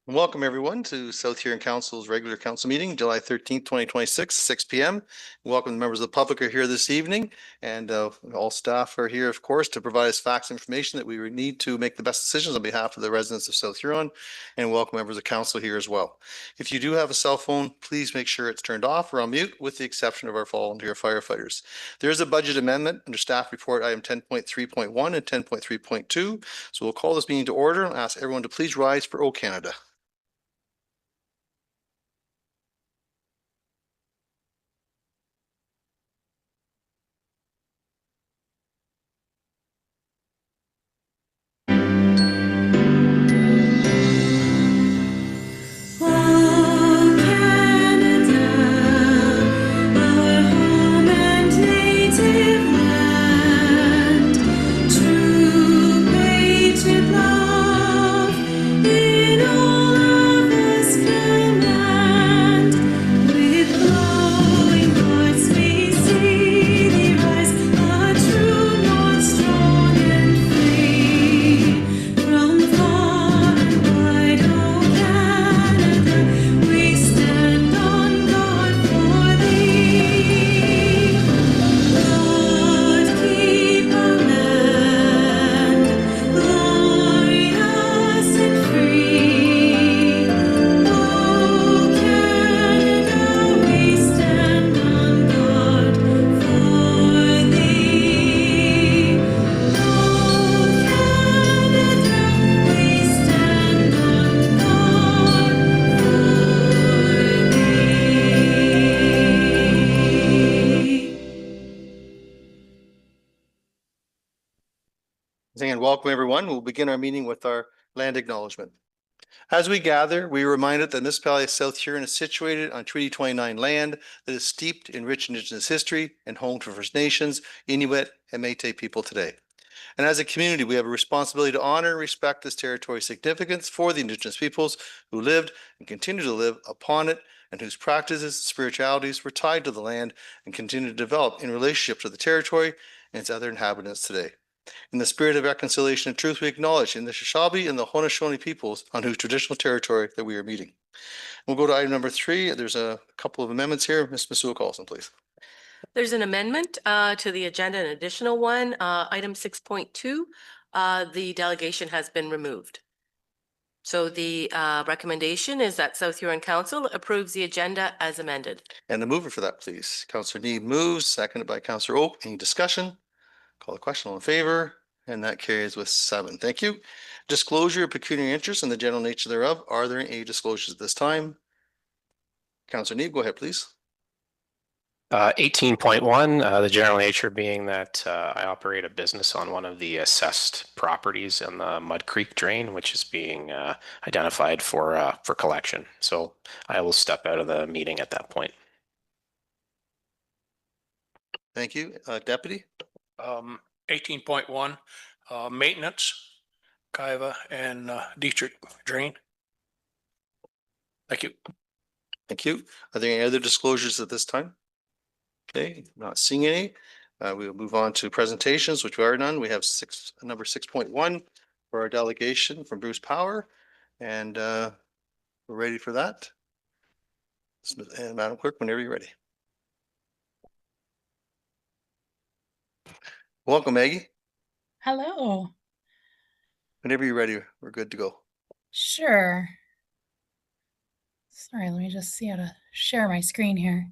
Welcome everyone to South Huron Council's regular council meeting, July 13th, 2026, 6 p.m. Welcome the members of the public who are here this evening, and all staff are here, of course, to provide us facts and information that we need to make the best decisions on behalf of the residents of South Huron, and welcome members of council here as well. If you do have a cell phone, please make sure it's turned off or on mute, with the exception of our volunteer firefighters. There is a budget amendment under staff report item 10.3.1 and 10.3.2, so we'll call this meeting to order and ask everyone to please rise for O Canada. And welcome everyone. We'll begin our meeting with our land acknowledgement. As we gather, we are reminded that the municipality of South Huron is situated on Treaty 29 land that is steeped in rich Indigenous history and home to First Nations, Inuit, and Métis people today. And as a community, we have a responsibility to honor and respect this territory's significance for the Indigenous peoples who lived and continue to live upon it, and whose practices and spiritualities were tied to the land and continue to develop in relationship to the territory and its other inhabitants today. In the spirit of reconciliation and truth, we acknowledge in the Shishabi and the Haudenosaunee peoples on whose traditional territory that we are meeting. We'll go to item number 3. There's a couple of amendments here. Ms. Masuha-Carlson, please. There's an amendment to the agenda, an additional one. Item 6.2, the delegation has been removed. So the recommendation is that South Huron Council approves the agenda as amended. And the mover for that, please. Councillor Neeb moves, seconded by Councillor Oak. Any discussion? Call the question. All in favor? And that carries with 7. Thank you. Disclosure of pecuniary interest and the general nature thereof. Are there any disclosures at this time? Councillor Neeb, go ahead, please. 18.1, the general nature being that I operate a business on one of the assessed properties in the Mud Creek drain, which is being identified for collection. So I will step out of the meeting at that point. Thank you. Deputy? 18.1, maintenance, Kaiva and Dietrich drain. Thank you. Thank you. Are there any other disclosures at this time? Okay, not seeing any. We will move on to presentations, which we are none. We have number 6.1 for our delegation from Bruce Power, and we're ready for that. And Madam Clerk, whenever you're ready. Welcome, Maggie. Hello. Whenever you're ready, we're good to go. Sure. Sorry, let me just see how to share my screen here.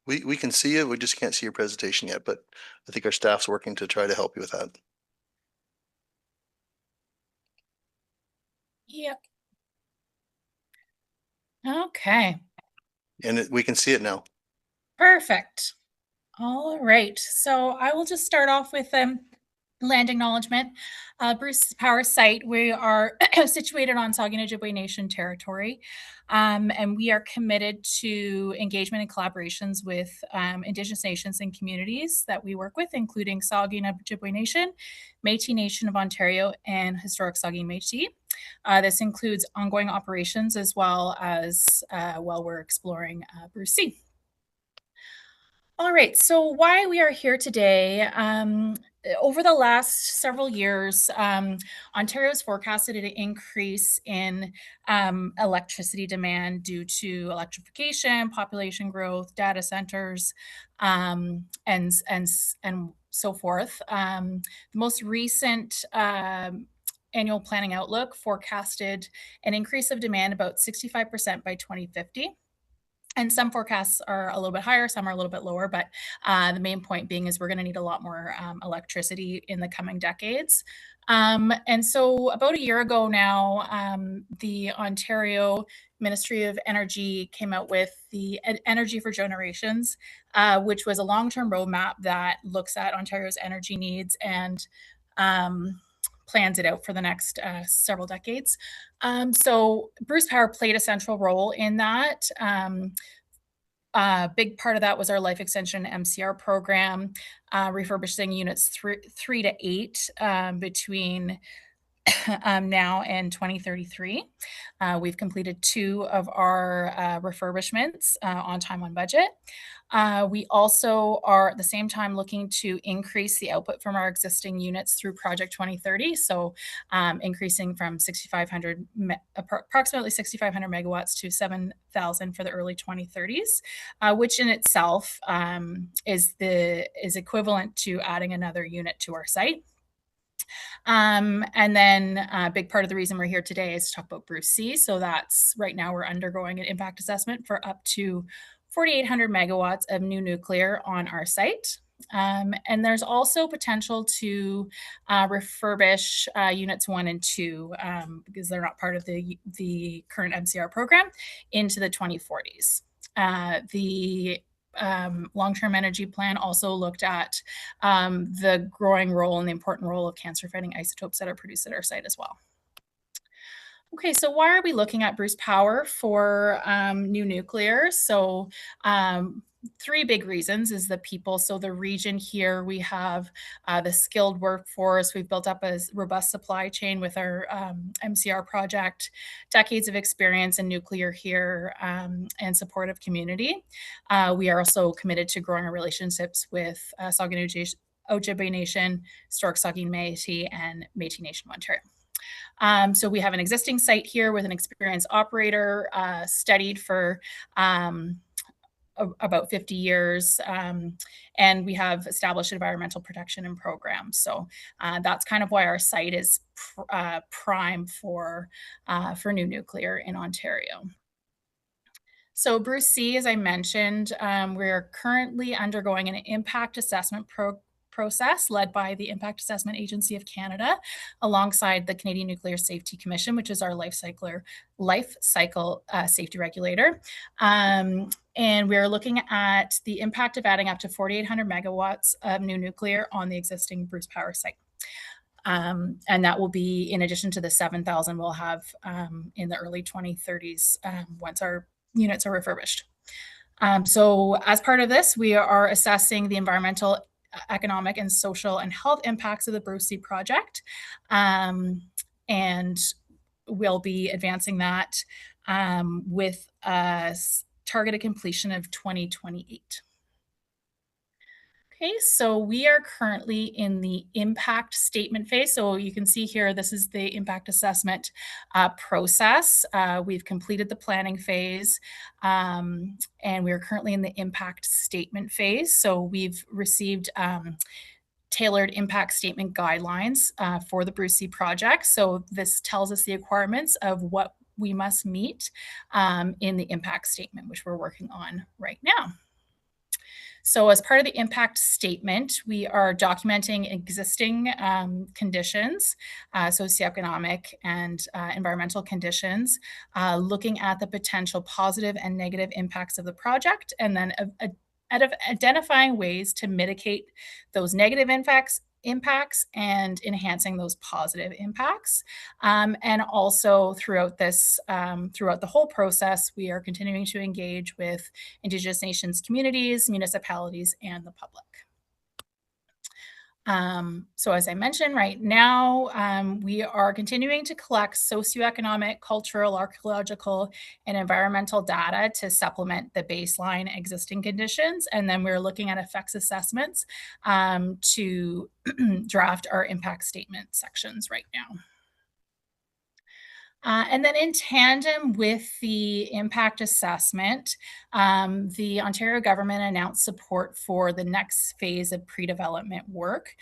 We can see it. We just can't see your presentation yet, but I think our staff's working to try to help you with that. Yep. Okay. And we can see it now. Perfect. All right. So I will just start off with land acknowledgement. Bruce Power site, we are situated on Saugeen Ojibwe Nation territory, and we are committed to engagement and collaborations with Indigenous nations and communities that we work with, including Saugeen Ojibwe Nation, Métis Nation of Ontario, and Historic Saugeen Métis. This includes ongoing operations as well as while we're exploring Bruce C. All right, so why we are here today, over the last several years, Ontario's forecasted an increase in electricity demand due to electrification, population growth, data centers, and so forth. The most recent annual planning outlook forecasted an increase of demand about 65% by 2050. And some forecasts are a little bit higher, some are a little bit lower, but the main point being is we're going to need a lot more electricity in the coming decades. And so about a year ago now, the Ontario Ministry of Energy came out with the Energy for Generations, which was a long-term roadmap that looks at Ontario's energy needs and plans it out for the next several decades. So Bruce Power played a central role in that. A big part of that was our life extension MCR program, refurbishing units 3 to 8 between now and 2033. We've completed 2 of our refurbishments on time, on budget. We also are at the same time looking to increase the output from our existing units through Project 2030. So increasing from approximately 6,500 megawatts to 7,000 for the early 2030s, which in itself is equivalent to adding another unit to our site. And then a big part of the reason we're here today is to talk about Bruce C. So that's right now we're undergoing an impact assessment for up to 4,800 megawatts of new nuclear on our site. And there's also potential to refurbish units 1 and 2 because they're not part of the current MCR program into the 2040s. The long-term energy plan also looked at the growing role and the important role of cancer-fighting isotopes that are produced at our site as well. Okay, so why are we looking at Bruce Power for new nuclear? So 3 big reasons is the people. So the region here, we have the skilled workforce. We've built up a robust supply chain with our MCR project, decades of experience in nuclear here, and supportive community. We are also committed to growing our relationships with Saugeen Ojibwe Nation, Historic Saugeen Métis, and Métis Nation of Ontario. So we have an existing site here with an experienced operator, studied for about 50 years, and we have established environmental protection and programs. So that's kind of why our site is prime for new nuclear in Ontario. So Bruce C, as I mentioned, we're currently undergoing an impact assessment process led by the Impact Assessment Agency of Canada, alongside the Canadian Nuclear Safety Commission, which is our life cycle safety regulator. And we're looking at the impact of adding up to 4,800 megawatts of new nuclear on the existing Bruce Power site. And that will be in addition to the 7,000 we'll have in the early 2030s once our units are refurbished. So as part of this, we are assessing the environmental, economic, and social and health impacts of the Bruce C project. And we'll be advancing that with a targeted completion of 2028. Okay, so we are currently in the impact statement phase. So you can see here, this is the impact assessment process. We've completed the planning phase, and we're currently in the impact statement phase. So we've received tailored impact statement guidelines for the Bruce C project. So this tells us the requirements of what we must meet in the impact statement, which we're working on right now. So as part of the impact statement, we are documenting existing conditions, socioeconomic and environmental conditions, looking at the potential positive and negative impacts of the project, and then identifying ways to mitigate those negative impacts and enhancing those positive impacts. And also throughout the whole process, we are continuing to engage with Indigenous Nations communities, municipalities, and the public. So as I mentioned, right now, we are continuing to collect socioeconomic, cultural, archaeological, and environmental data to supplement the baseline existing conditions. And then we're looking at effects assessments to draft our impact statement sections right now. And then in tandem with the impact assessment, the Ontario government announced support for the next phase of pre-development work.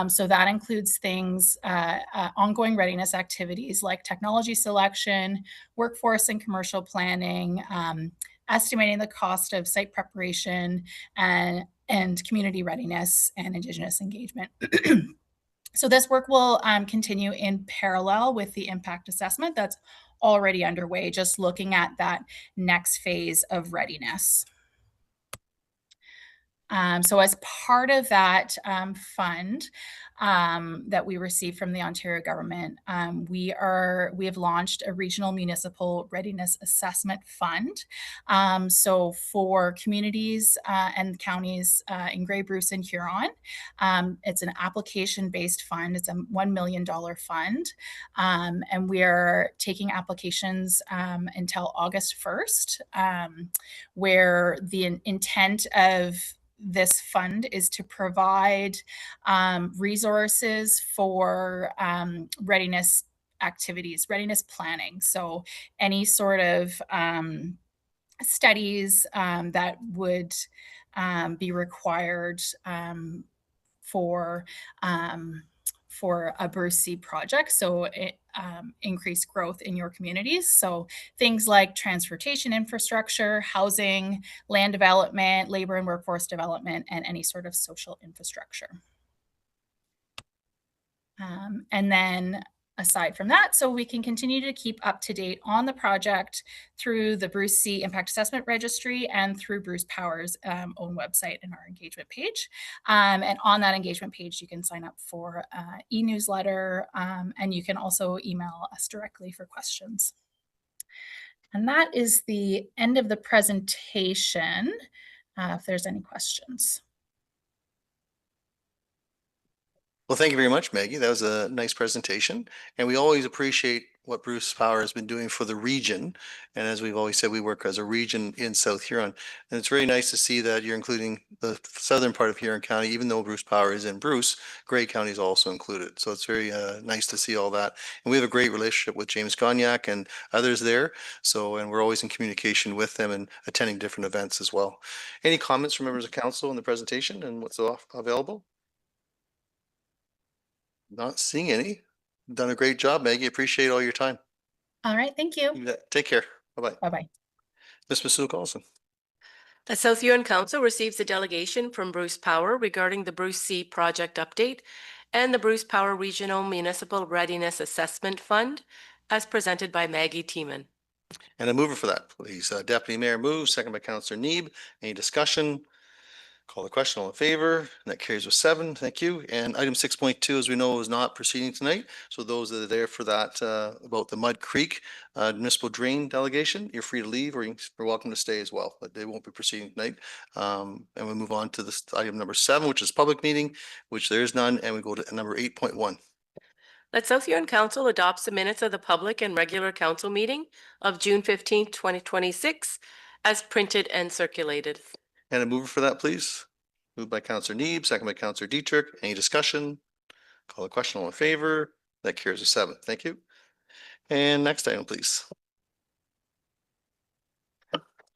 So that includes things, ongoing readiness activities like technology selection, workforce and commercial planning, estimating the cost of site preparation, and community readiness and Indigenous engagement. So this work will continue in parallel with the impact assessment that's already underway, just looking at that next phase of readiness. So as part of that fund that we received from the Ontario government, we have launched a regional municipal readiness assessment fund. So for communities and counties in Grey Bruce and Huron, it's an application-based fund. It's a $1 million fund, and we are taking applications until August 1st, where the intent of this fund is to provide resources for readiness activities, readiness planning. So any sort of studies that would be required for a Bruce C project. So it increased growth in your communities. So things like transportation infrastructure, housing, land development, labor and workforce development, and any sort of social infrastructure. And then aside from that, so we can continue to keep up to date on the project through the Bruce C Impact Assessment Registry and through Bruce Power's own website and our engagement page. And on that engagement page, you can sign up for e-newsletter, and you can also email us directly for questions. And that is the end of the presentation, if there's any questions. Well, thank you very much, Maggie. That was a nice presentation. And we always appreciate what Bruce Power has been doing for the region. And as we've always said, we work as a region in South Huron. And it's very nice to see that you're including the southern part of Huron County, even though Bruce Power is in Bruce, Grey County is also included. So it's very nice to see all that. And we have a great relationship with James Cognac and others there. So, and we're always in communication with them and attending different events as well. Any comments from members of council in the presentation and what's available? Not seeing any. Done a great job, Maggie. Appreciate all your time. All right, thank you. You bet. Take care. Bye-bye. Bye-bye. Ms. Masood Carlson. The South Huron Council receives a delegation from Bruce Power regarding the Bruce C project update and the Bruce Power Regional Municipal Readiness Assessment Fund as presented by Maggie Tiemann. And a mover for that, please. Deputy Mayor moves, second by Councillor Neeb. Any discussion? Call the question. All in favor? And that carries with 7. Thank you. And item 6.2, as we know, is not proceeding tonight. So those that are there for that about the Mud Creek municipal drain delegation, you're free to leave or you're welcome to stay as well, but they won't be proceeding tonight. And we move on to this item number 7, which is public meeting, which there is none. And we go to number 8.1. That South Huron Council adopts the minutes of the public and regular council meeting of June 15th, 2026 as printed and circulated. And a mover for that, please. Moved by Councillor Neeb, second by Councillor Dietrich. Any discussion? Call the question. All in favor? That carries with 7. Thank you. And next item, please.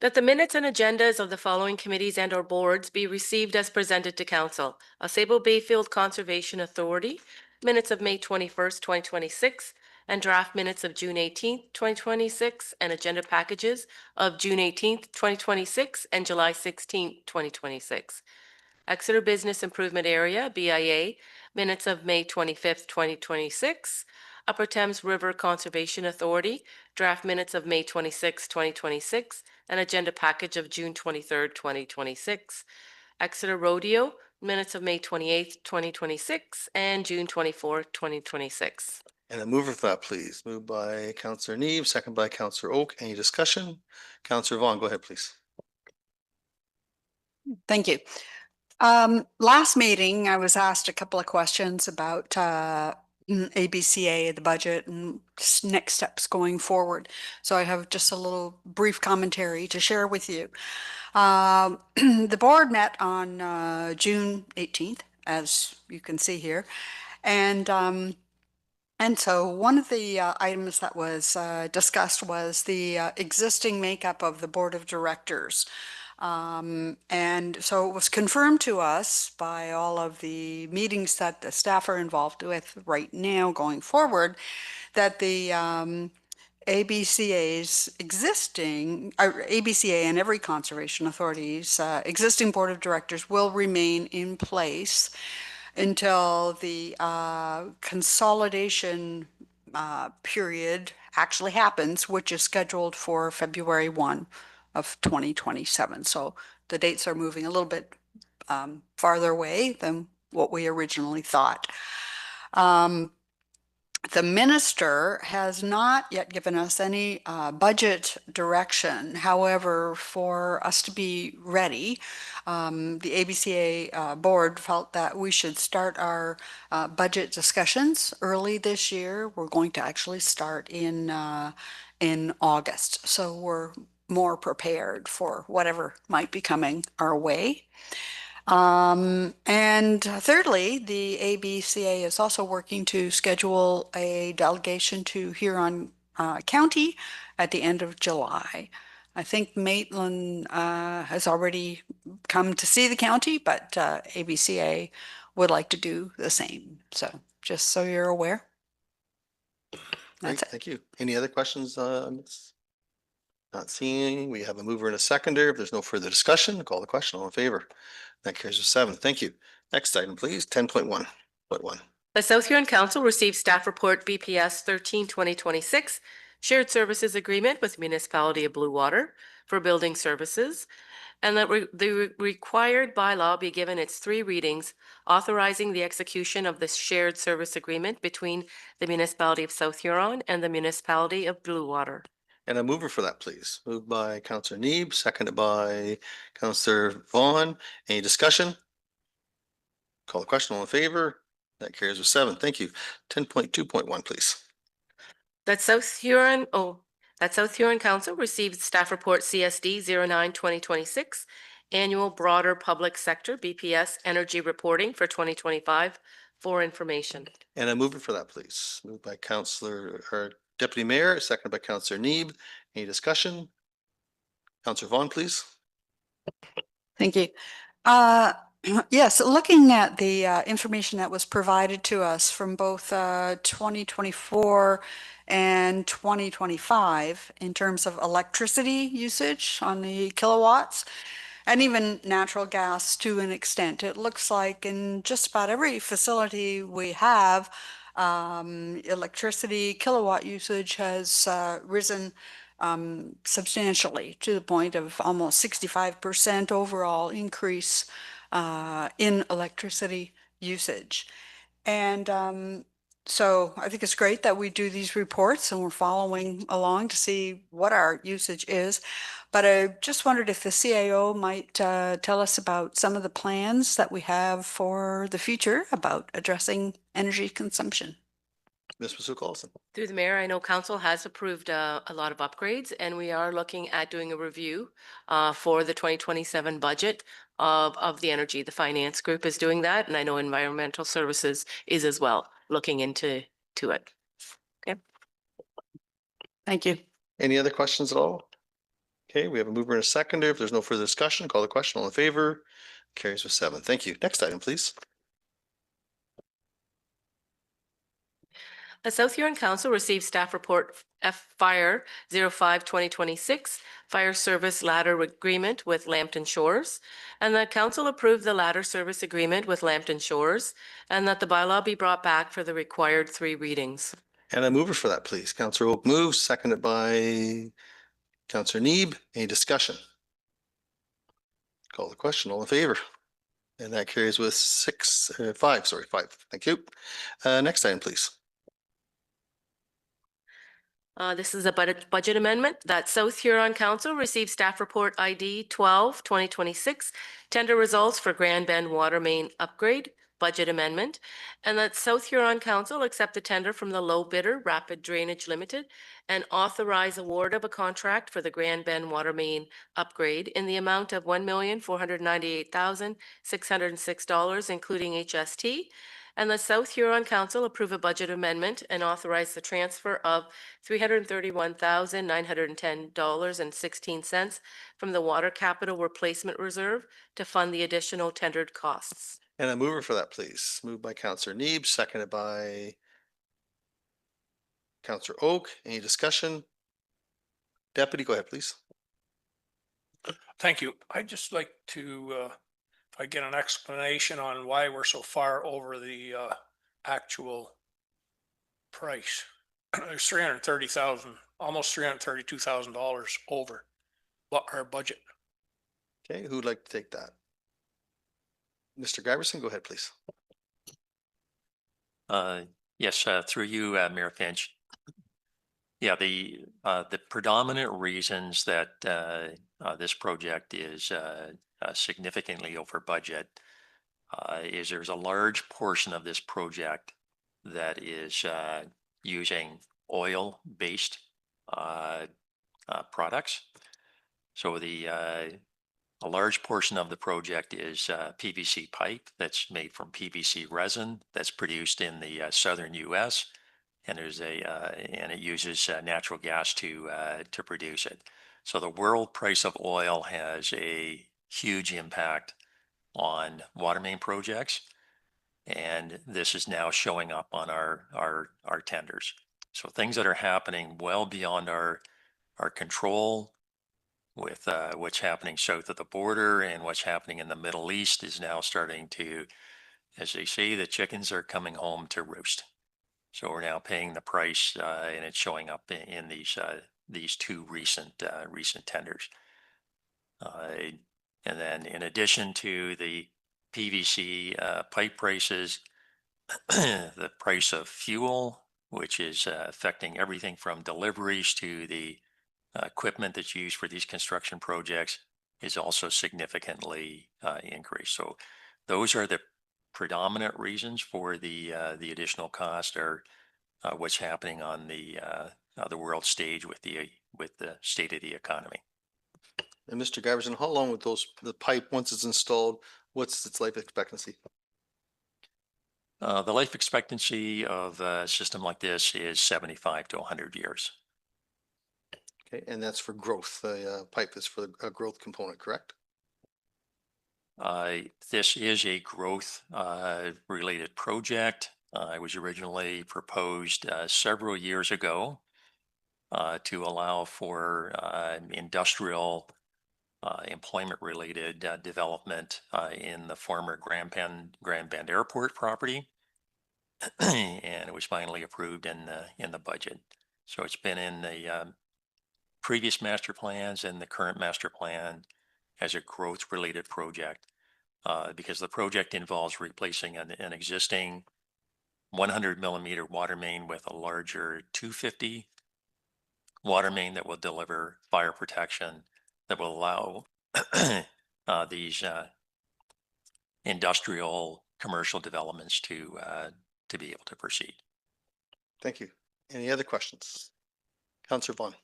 That the minutes and agendas of the following committees and or boards be received as presented to council. Ausable Bayfield Conservation Authority, minutes of May 21st, 2026, and draft minutes of June 18th, 2026, and agenda packages of June 18th, 2026, and July 16th, 2026. Exeter Business Improvement Area, BIA, minutes of May 25th, 2026. Upper Thames River Conservation Authority, draft minutes of May 26, 2026, and agenda package of June 23rd, 2026. Exeter Rodeo, minutes of May 28th, 2026, and June 24th, 2026. And a mover for that, please. Moved by Councillor Neeb, second by Councillor Oak. Any discussion? Councillor Vaughn, go ahead, please. Thank you. Last meeting, I was asked a couple of questions about ABCA, the budget, and next steps going forward. So I have just a little brief commentary to share with you. The board met on June 18th, as you can see here, and so one of the items that was discussed was the existing makeup of the board of directors. And so it was confirmed to us by all of the meetings that the staff are involved with right now going forward that the ABCA's existing, ABCA and every conservation authority's existing board of directors will remain in place until the consolidation period actually happens, which is scheduled for February 1 of 2027. So the dates are moving a little bit farther away than what we originally thought. The minister has not yet given us any budget direction. However, for us to be ready, the ABCA board felt that we should start our budget discussions early this year. We're going to actually start in August, so we're more prepared for whatever might be coming our way. And thirdly, the ABCA is also working to schedule a delegation to Huron County at the end of July. I think Maitland has already come to see the county, but ABCA would like to do the same. So just so you're aware. Great, That's it. thank you. Any other questions on this? Not seeing any. We have a mover and a seconder. If there's no further discussion, call the question. All in favor? That carries with 7. Thank you. Next item, please. 10.1.1. The South Huron Council received staff report BPS 13/2026, shared services agreement with Municipality of Blue Water for building services, and that the required bylaw be given its 3 readings, authorizing the execution of the shared service agreement between the Municipality of South Huron and the Municipality of Blue Water. And a mover for that, please. Moved by Councillor Neeb, seconded by Councillor Vaughn. Any discussion? Call the question. All in favor? That carries with 7. Thank you. 10.2.1, please. That South Huron Council received staff report CSD 09/2026, annual broader public sector BPS energy reporting for 2025 for information. And a mover for that, please. Moved by Councillor or Deputy Mayor, seconded by Councillor Neeb. Any discussion? Councillor Vaughn, please. Thank you. Yes, looking at the information that was provided to us from both 2024 and 2025 in terms of electricity usage on the kilowatts and even natural gas to an extent, it looks like in just about every facility we have, electricity kilowatt usage has risen substantially to the point of almost 65% overall increase in electricity usage. And so I think it's great that we do these reports and we're following along to see what our usage is. But I just wondered if the CAO might tell us about some of the plans that we have for the future about addressing energy consumption. Ms. Masuka-Olson. Through the mayor, I know council has approved a lot of upgrades, and we are looking at doing a review for the 2027 budget of the energy. The finance group is doing that, and I know environmental services is as well looking into it. Okay. Thank you. Any other questions at all? Okay, we have a mover and a seconder. If there's no further discussion, call the question. All in favor? Carries with 7. Thank you. Next item, please. The South Huron Council received staff report Fire 05/2026, fire service ladder agreement with Lambton Shores, and the council approved the ladder service agreement with Lambton Shores, and that the bylaw be brought back for the required 3 readings. And a mover for that, please. Councillor Oak moves, seconded by Councillor Neeb. Any discussion? Call the question. All in favor? And that carries with 5. Thank you. Next item, please. This is a budget amendment that South Huron Council received staff report ID 12/2026 tender results for Grand Bend Water Main Upgrade budget amendment, and that South Huron Council accept the tender from the low bidder, Rapid Drainage Limited, and authorize award of a contract for the Grand Bend Water Main Upgrade in the amount of $1,498,606, including HST, and the South Huron Council approve a budget amendment and authorize the transfer of $331,910.16 from the Water Capital Replacement Reserve to fund the additional tendered costs. And a mover for that, please. Moved by Counselor Neeb, seconded by Counselor Oak. Any discussion? Deputy, go ahead, please. Thank you. I'd just like to, if I get an explanation on why we're so far over the actual price. There's 330,000, almost $332,000 over what our budget. Okay, who'd like to take that? Mr. Giverson, go ahead, please. Yes, through you, Mayor Finch. Yeah, the predominant reasons that this project is significantly over budget is there's a large portion of this project that is using oil-based products. So a large portion of the project is PVC pipe that's made from PVC resin that's produced in the southern U.S. and it uses natural gas to produce it. So the world price of oil has a huge impact on water main projects, and this is now showing up on our tenders. So things that are happening well beyond our control with what's happening south of the border and what's happening in the Middle East is now starting to, as they say, the chickens are coming home to roost. So we're now paying the price, and it's showing up in these two recent tenders. And then in addition to the PVC pipe prices, the price of fuel, which is affecting everything from deliveries to the equipment that's used for these construction projects, is also significantly increased. So those are the predominant reasons for the additional cost, are what's happening on the world stage with the state of the economy. And Mr. Giverson, how long would the pipe, once it's installed, what's its life expectancy? The life expectancy of a system like this is 75 to 100 years. Okay, and that's for growth. The pipe is for a growth component, correct? This is a growth related project. It was originally proposed several years ago to allow for industrial employment related development in the former Grand Bend Airport property. And it was finally approved in the budget. So it's been in the previous master plans and the current master plan as a growth related project, because the project involves replacing an existing 100 millimeter water main with a larger 250 water main that will deliver fire protection, that will allow these industrial commercial developments to be able to proceed. Thank you. Any other questions? Councillor Vaughn.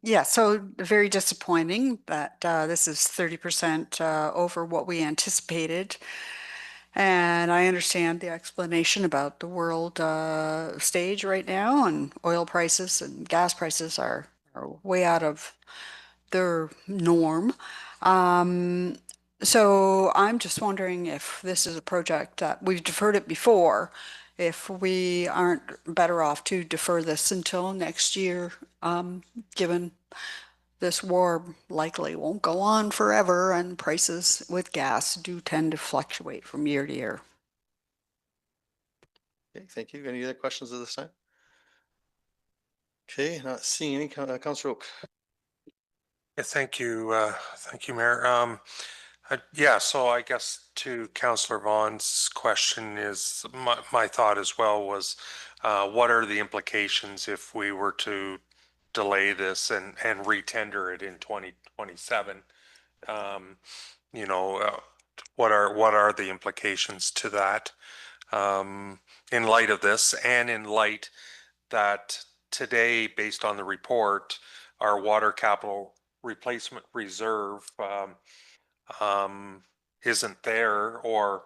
Yeah, so very disappointing that this is 30% over what we anticipated. And I understand the explanation about the world stage right now, and oil prices and gas prices are way out of their norm. So I'm just wondering if this is a project that we've deferred it before, if we aren't better off to defer this until next year, given this war likely won't go on forever and prices with gas do tend to fluctuate from year to year. Okay, thank you. Any other questions at this time? Okay, not seeing any. Councillor Oak. Yeah, thank you, Mayor. Yeah, so I guess to Councillor Vaughn's question is, my thought as well was, what are the implications if we were to delay this and retender it in 2027? You know, what are the implications to that, in light of this, and in light that today, based on the report, our water capital replacement reserve, isn't there, or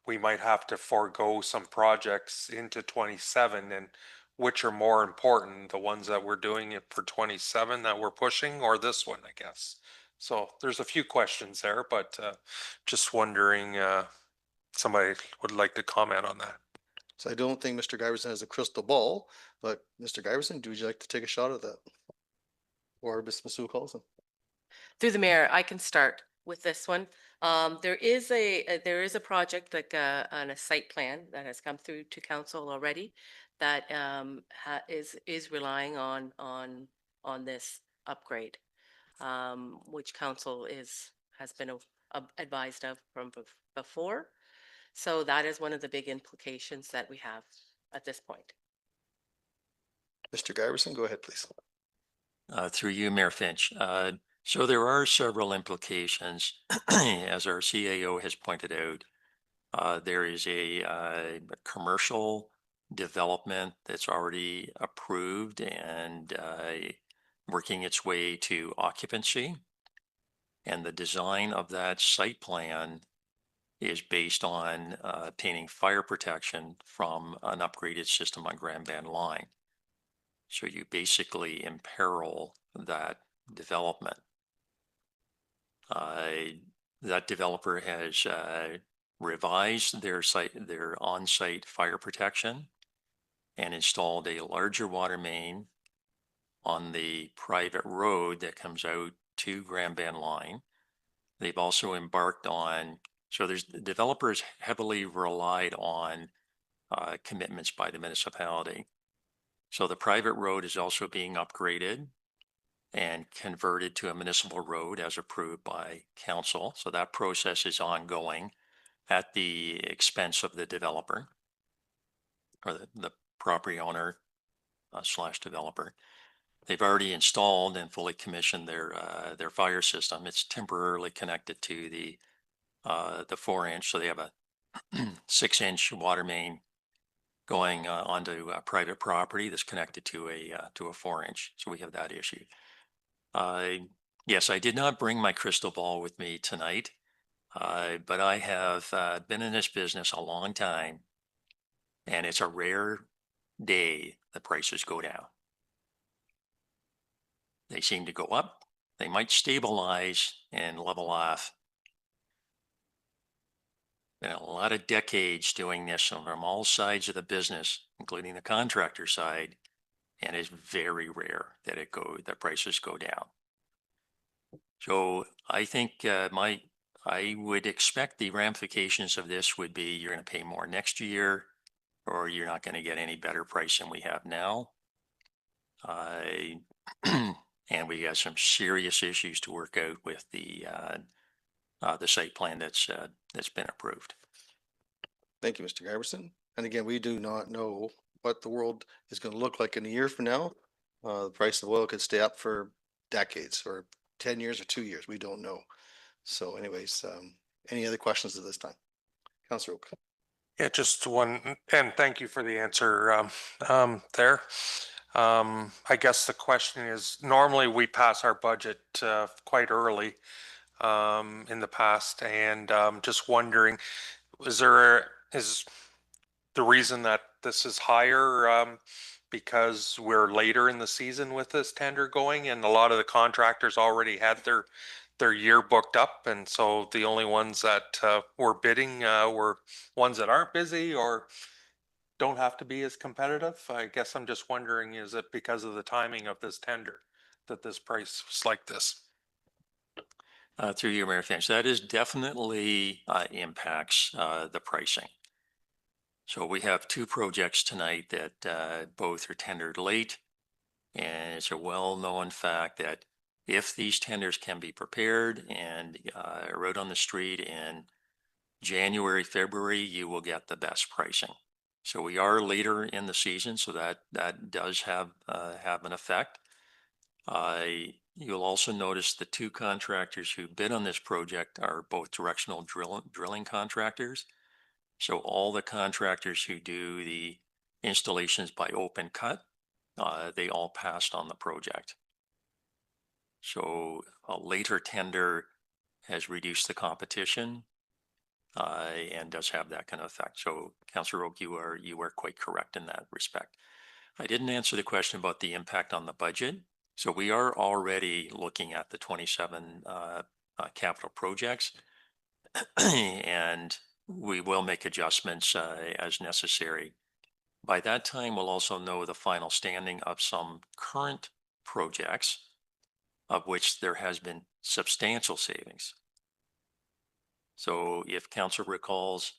we might have to forego some projects into 27, and which are more important, the ones that we're doing it for 27 that we're pushing, or this one, I guess. So there's a few questions there, but just wondering, somebody would like to comment on that. So I don't think Mr. Giverson has a crystal ball, but Mr. Giverson, would you like to take a shot at that? Or Ms. Masu Coulson? Through the mayor, I can start with this one. There is a project like on a site plan that has come through to council already that is relying on this upgrade, which council has been advised of from before. So that is one of the big implications that we have at this point. Mr. Giverson, go ahead, please. Through you, Mayor Finch. So there are several implications, as our CAO has pointed out. There is a commercial development that's already approved and working its way to occupancy. And the design of that site plan is based on obtaining fire protection from an upgraded system on Grand Band Line. So you basically imperil that development. That developer has revised their on-site fire protection and installed a larger water main on the private road that comes out to Grand Band Line. They've also embarked on, so the developers heavily relied on commitments by the municipality. So the private road is also being upgraded and converted to a municipal road as approved by council. So that process is ongoing at the expense of the developer or the property owner slash developer. They've already installed and fully commissioned their fire system. It's temporarily connected to the 4-inch. So they have a 6-inch water main going onto private property that's connected to a 4-inch. So we have that issue. Yes, I did not bring my crystal ball with me tonight, but I have been in this business a long time, and it's a rare day the prices go down. They seem to go up. They might stabilize and level off. Been a lot of decades doing this from all sides of the business, including the contractor side, and it's very rare that the prices go down. So I think I would expect the ramifications of this would be you're going to pay more next year, or you're not going to get any better price than we have now. And we got some serious issues to work out with the site plan that's been approved. Thank you, Mr. Giverson. And again, we do not know what the world is going to look like in a year from now. The price of oil could stay up for decades or 10 years or 2 years. We don't know. So anyways, any other questions at this time? Councillor Oak. Yeah, just one, and thank you for the answer there. I guess the question is, normally we pass our budget quite early in the past, and just wondering, is the reason that this is higher because we're later in the season with this tender going, and a lot of the contractors already had their year booked up, and so the only ones that were bidding were ones that aren't busy or don't have to be as competitive? I guess I'm just wondering, is it because of the timing of this tender that this price is like this? Through you, Mayor Finch, that is definitely impacts the pricing. So we have 2 projects tonight that both are tendered late, and it's a well-known fact that If these tenders can be prepared and are out on the street in January, February, you will get the best pricing. So we are later in the season, so that does have an effect. You'll also notice the two contractors who bid on this project are both directional drilling contractors. So all the contractors who do the installations by open cut, they all passed on the project. So a later tender has reduced the competition and does have that kind of effect. So Councillor Oak, you are quite correct in that respect. I didn't answer the question about the impact on the budget. So we are already looking at the 27 capital projects and we will make adjustments as necessary. By that time, we'll also know the final standing of some current projects of which there has been substantial savings. So if council recalls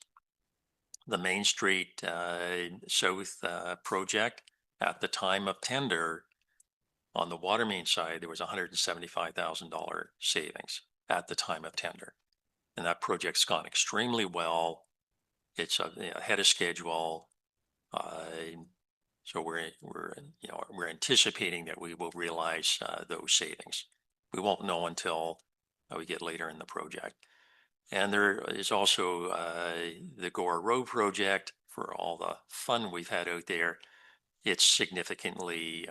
the Main Street South project, at the time of tender on the water main side, there was $175,000 savings at the time of tender. And that project's gone extremely well. It's ahead of schedule. So we're anticipating that we will realize those savings. We won't know until we get later in the project. And there is also the Gore Road project. For all the fun we've had out there, it's significantly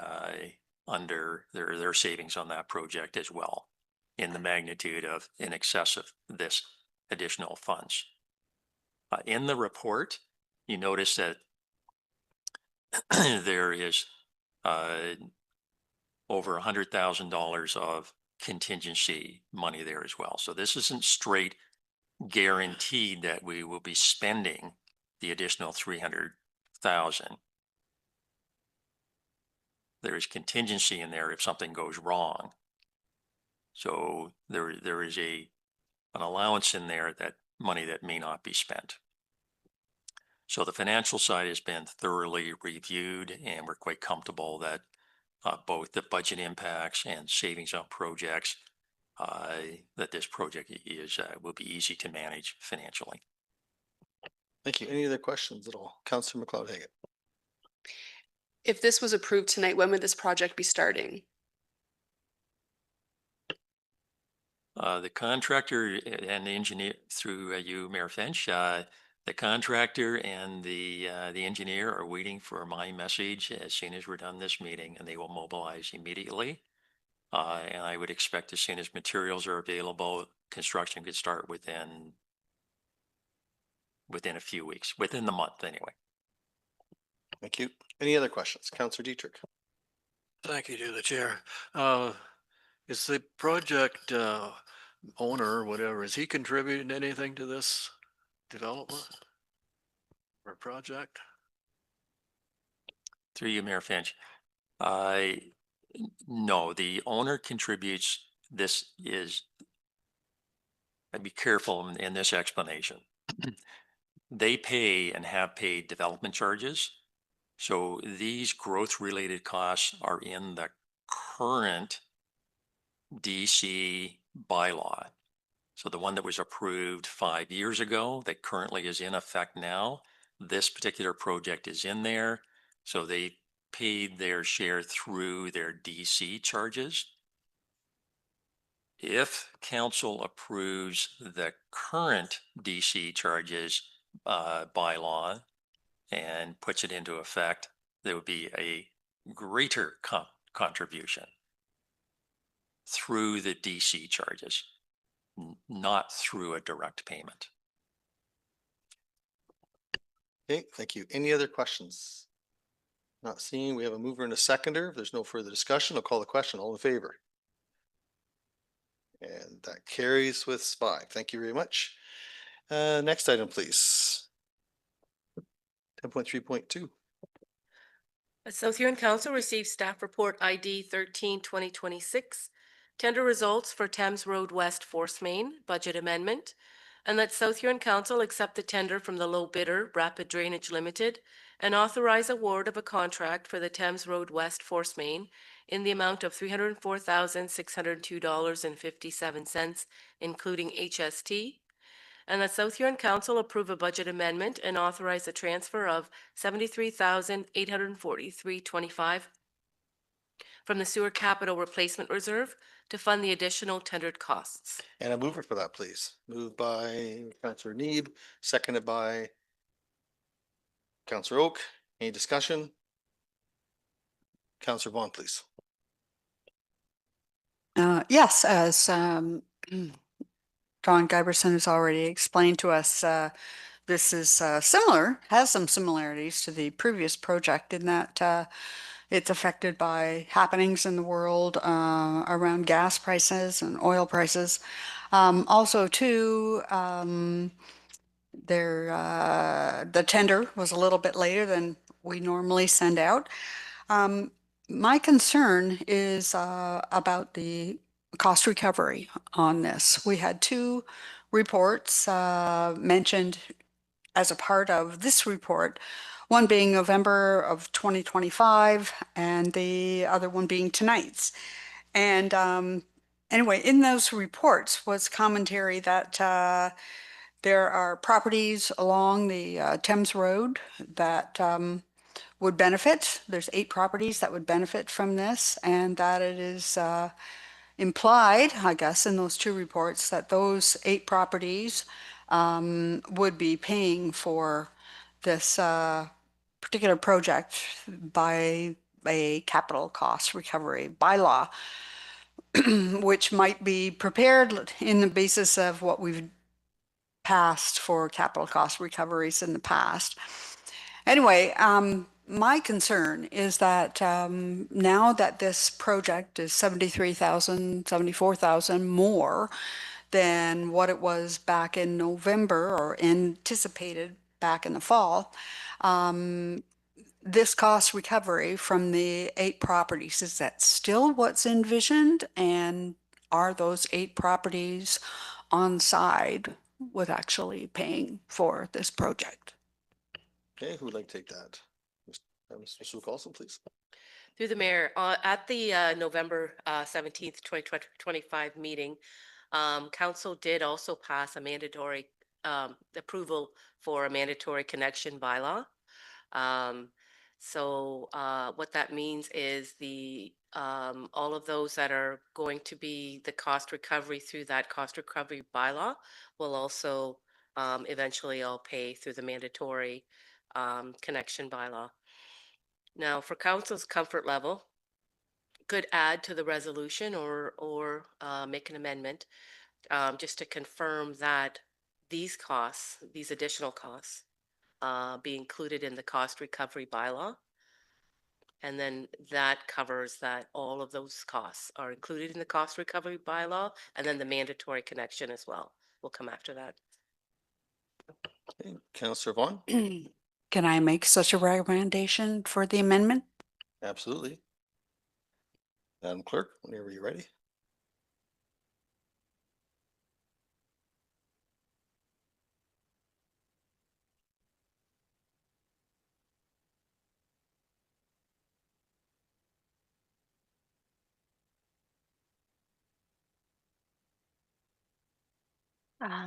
under their savings on that project as well, in the magnitude of in excess of this additional funds. In the report, you notice that there is over $100,000 of contingency money there as well. So this isn't straight guaranteed that we will be spending the additional 300,000. There is contingency in there if something goes wrong. So there is an allowance in there, that money that may not be spent. So the financial side has been thoroughly reviewed, and we're quite comfortable that both the budget impacts and savings on projects, that this project will be easy to manage financially. Thank you. Any other questions at all? Councillor McLeod-Hagan. If this was approved tonight, when would this project be starting? The contractor and the engineer, through you, Mayor Finch, the contractor and the engineer are waiting for my message as soon as we're done this meeting, and they will mobilize immediately. And I would expect as soon as materials are available, construction could start within a few weeks, within the month anyway. Thank you. Any other questions? Councillor Dietrich. Thank you to the chair. Is the project owner or whatever, is he contributing anything to this development or project? Through you, Mayor Finch. No, the owner contributes. This is, I'd be careful in this explanation. They pay and have paid development charges. So these growth related costs are in the current DC bylaw. So the one that was approved 5 years ago that currently is in effect now, this particular project is in there. So they paid their share through their DC charges. If council approves the current DC charges bylaw and puts it into effect, there would be a greater contribution through the DC charges, not through a direct payment. Okay, thank you. Any other questions? Not seeing. We have a mover and a seconder. If there's no further discussion, I'll call the question. All in favor? And that carries with 5. Thank you very much. Next item, please. 10.3.2. South Huron Council received staff report ID 13/2026, tender results for Thames Road West Force Main budget amendment, and that South Huron Council accept the tender from the low bidder, Rapid Drainage Limited, and authorize award of a contract for the Thames Road West Force Main in the amount of $304,602.57, including HST. And that South Huron Council approve a budget amendment and authorize the transfer of $73,843.25 from the Sewer Capital Replacement Reserve to fund the additional tendered costs. And a mover for that, please. Moved by Councillor Neeb, seconded by Councillor Oak. Any discussion? Councillor Vaughn, please. Yes, as John Giberson has already explained to us, this is similar, has some similarities to the previous project in that it's affected by happenings in the world around gas prices and oil prices. Also, too, the tender was a little bit later than we normally send out. My concern is about the cost recovery on this. We had two reports mentioned as a part of this report, one being November of 2025 and the other one being tonight's. And anyway, in those reports was commentary that there are properties along the Thames Road that would benefit. There's 8 properties that would benefit from this, and that it is implied, I guess, in those two reports that those 8 properties would be paying for this particular project by a capital cost recovery bylaw, which might be prepared in the basis of what we've passed for capital cost recoveries in the past. Anyway, my concern is that now that this project is 73,000, 74,000 more than what it was back in November or anticipated back in the fall, this cost recovery from the 8 properties, is that still what's envisioned? And are those 8 properties on side with actually paying for this project? Okay, who would like to take that? Mr. Sue Carlson, please. Through the mayor, at the November 17th, 2025 meeting, council did also pass a mandatory approval for a mandatory connection bylaw. So what that means is the all of those that are going to be the cost recovery through that cost recovery bylaw will also eventually all pay through the mandatory connection bylaw. Now, for council's comfort level, could add to the resolution or make an amendment just to confirm that these costs, these additional costs, be included in the cost recovery bylaw. And then that covers that all of those costs are included in the cost recovery bylaw, and then the mandatory connection as well will come after that. Okay, Councillor Vaughn. Can I make such a recommendation for the amendment? Absolutely. Madam Clerk, whenever you're ready.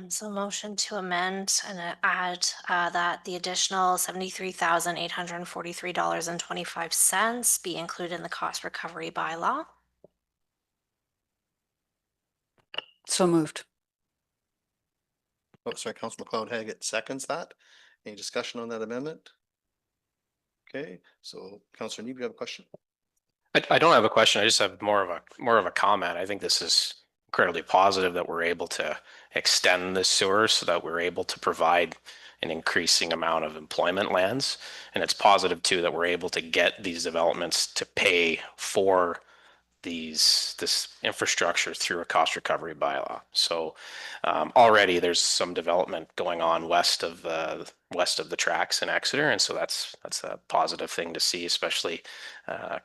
So motion to amend and add that the additional $73,843.25 be included in the cost recovery bylaw. So moved. Oh, sorry, Councilor McLeod-Haggett seconds that. Any discussion on that amendment? Okay, so Councilor Neeb, you have a question? I don't have a question. I just have more of a comment. I think this is incredibly positive that we're able to extend the sewer so that we're able to provide an increasing amount of employment lands. And it's positive too that we're able to get these developments to pay for this infrastructure through a cost recovery bylaw. So already there's some development going on west of the tracks in Exeter, and so that's a positive thing to see. Especially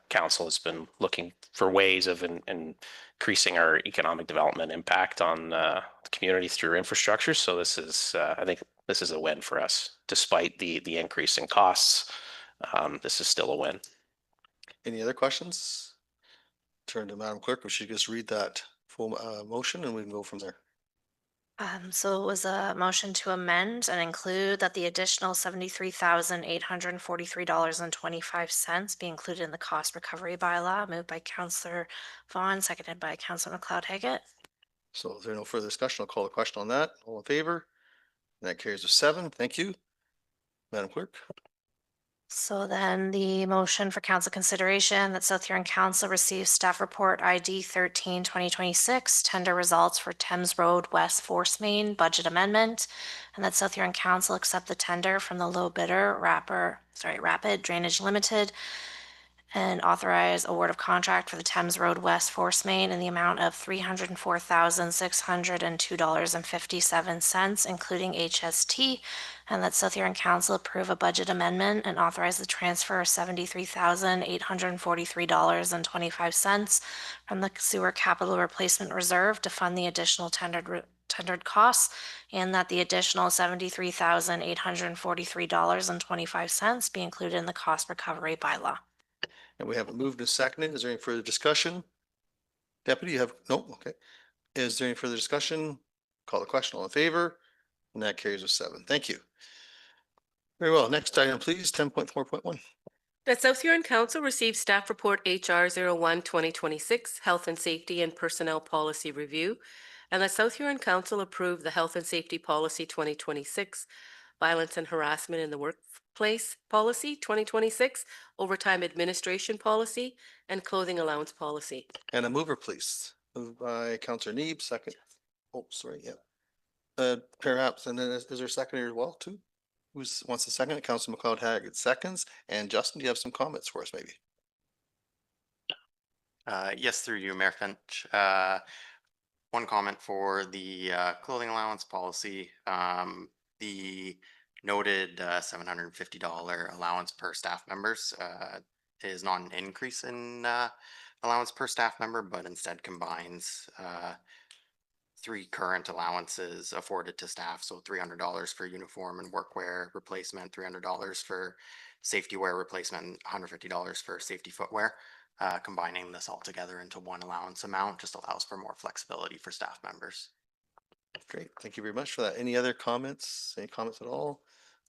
council has been looking for ways of increasing our economic development impact on the community through infrastructure. So this is I think this is a win for us, despite the increase in costs. this is still a win. Any other questions? Turn to Madam Clerk, if she could just read that full motion and we can go from there. So it was a motion to amend and include that the additional $73,843.25 be included in the cost recovery bylaw, moved by Councillor Vaughn, seconded by Councillor McLeod-Haggett. So if there's no further discussion, I'll call the question on that. All in favor? And that carries with 7. Thank you. Madam Clerk. So then the motion for council consideration that South Huron Council receives staff report ID 13/2026 tender results for Thames Road West Force Main budget amendment, and that South Huron Council accept the tender from the low bidder Rapid Drainage Limited and authorize award of contract for the Thames Road West Force Main in the amount of $304,602.57, including HST, and that South Huron Council approve a budget amendment and authorize the transfer of $73,843.25 from the Sewer Capital Replacement Reserve to fund the additional tendered costs, and that the additional $73,843.25 be included in the cost recovery bylaw. And we have it moved and seconded. Is there any further discussion? Deputy, you have, no, okay. Is there any further discussion? Call the question. All in favor? And that carries with 7. Thank you. Very well. Next item, please. 10.4.1. That South Huron Council receives staff report HR 01/2026 Health and Safety and Personnel Policy Review, and that South Huron Council approve the Health and Safety Policy 2026, Violence and Harassment in the Workplace Policy 2026, Overtime Administration Policy, and Clothing Allowance Policy. And a mover, please. Moved by Councillor Neeb, second. Oh, sorry, yeah. Perhaps, and then is there a seconder as well, too? Who wants to second it? Councillor McLeod-Haggett seconds. And Justin, do you have some comments for us, maybe? Yes, through you, Mayor Finch. One comment for the clothing allowance policy. The noted $750 allowance per staff members is not an increase in allowance per staff member, but instead combines 3 current allowances afforded to staff. So $300 for uniform and workwear replacement, $300 for safety wear replacement, and $150 for safety footwear. Combining this all together into one allowance amount just allows for more flexibility for staff members. Great. Thank you very much for that. Any other comments? Any comments at all?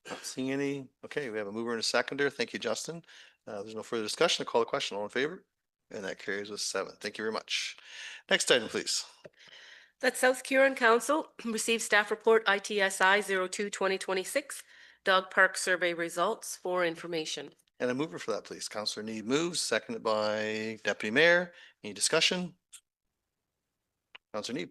Not seeing any. Okay, we have a mover and a seconder. Thank you, Justin. There's no further discussion. I call the question. All in favor? And that carries with 7. Thank you very much. Next item, please. That South Huron Council receives staff report ITSI 02/2026 Dog Park Survey Results for information. And a mover for that, please. Councillor Neeb moves, seconded by Deputy Mayor. Any discussion? Councillor Neeb.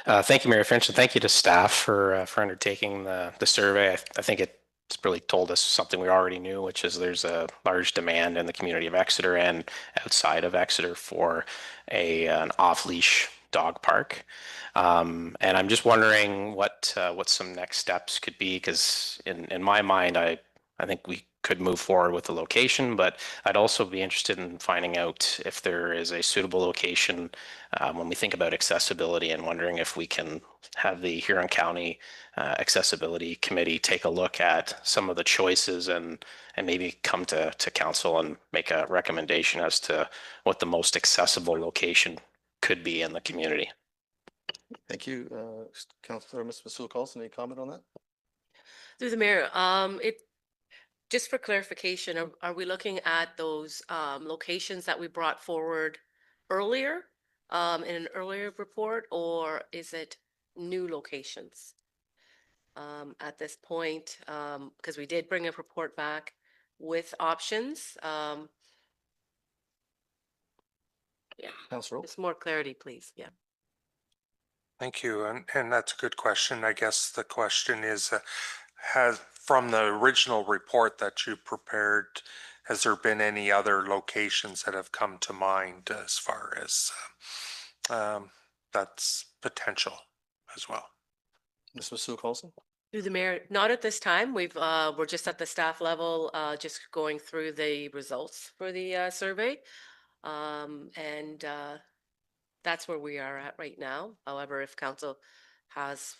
Thank you, Mayor Finch, and thank you to staff for undertaking the survey. I think it's really told us something we already knew, which is there's a large demand in the community of Exeter and outside of Exeter for an off-leash dog park. And I'm just wondering what some next steps could be, because in my mind, I think we could move forward with the location, but I'd also be interested in finding out if there is a suitable location when we think about accessibility, and wondering if we can have the Huron County Accessibility Committee take a look at some of the choices and maybe come to council and make a recommendation as to what the most accessible location could be in the community. Thank you. Councillor Ms. Massoula-Coulson, any comment on that? Through the mayor, just for clarification, are we looking at those locations that we brought forward earlier in an earlier report, or is it new locations at this point? Because we did bring a report back with options. Yeah, Councillor just more clarity, please. Yeah. Thank you. And that's a good question. I guess the question is, from the original report that you prepared, has there been any other locations that have come to mind as far as that's potential as well? Ms. Massoula-Coulson? Through the mayor, not at this time. We're just at the staff level, just going through the results for the survey. And that's where we are at right now. However, if council has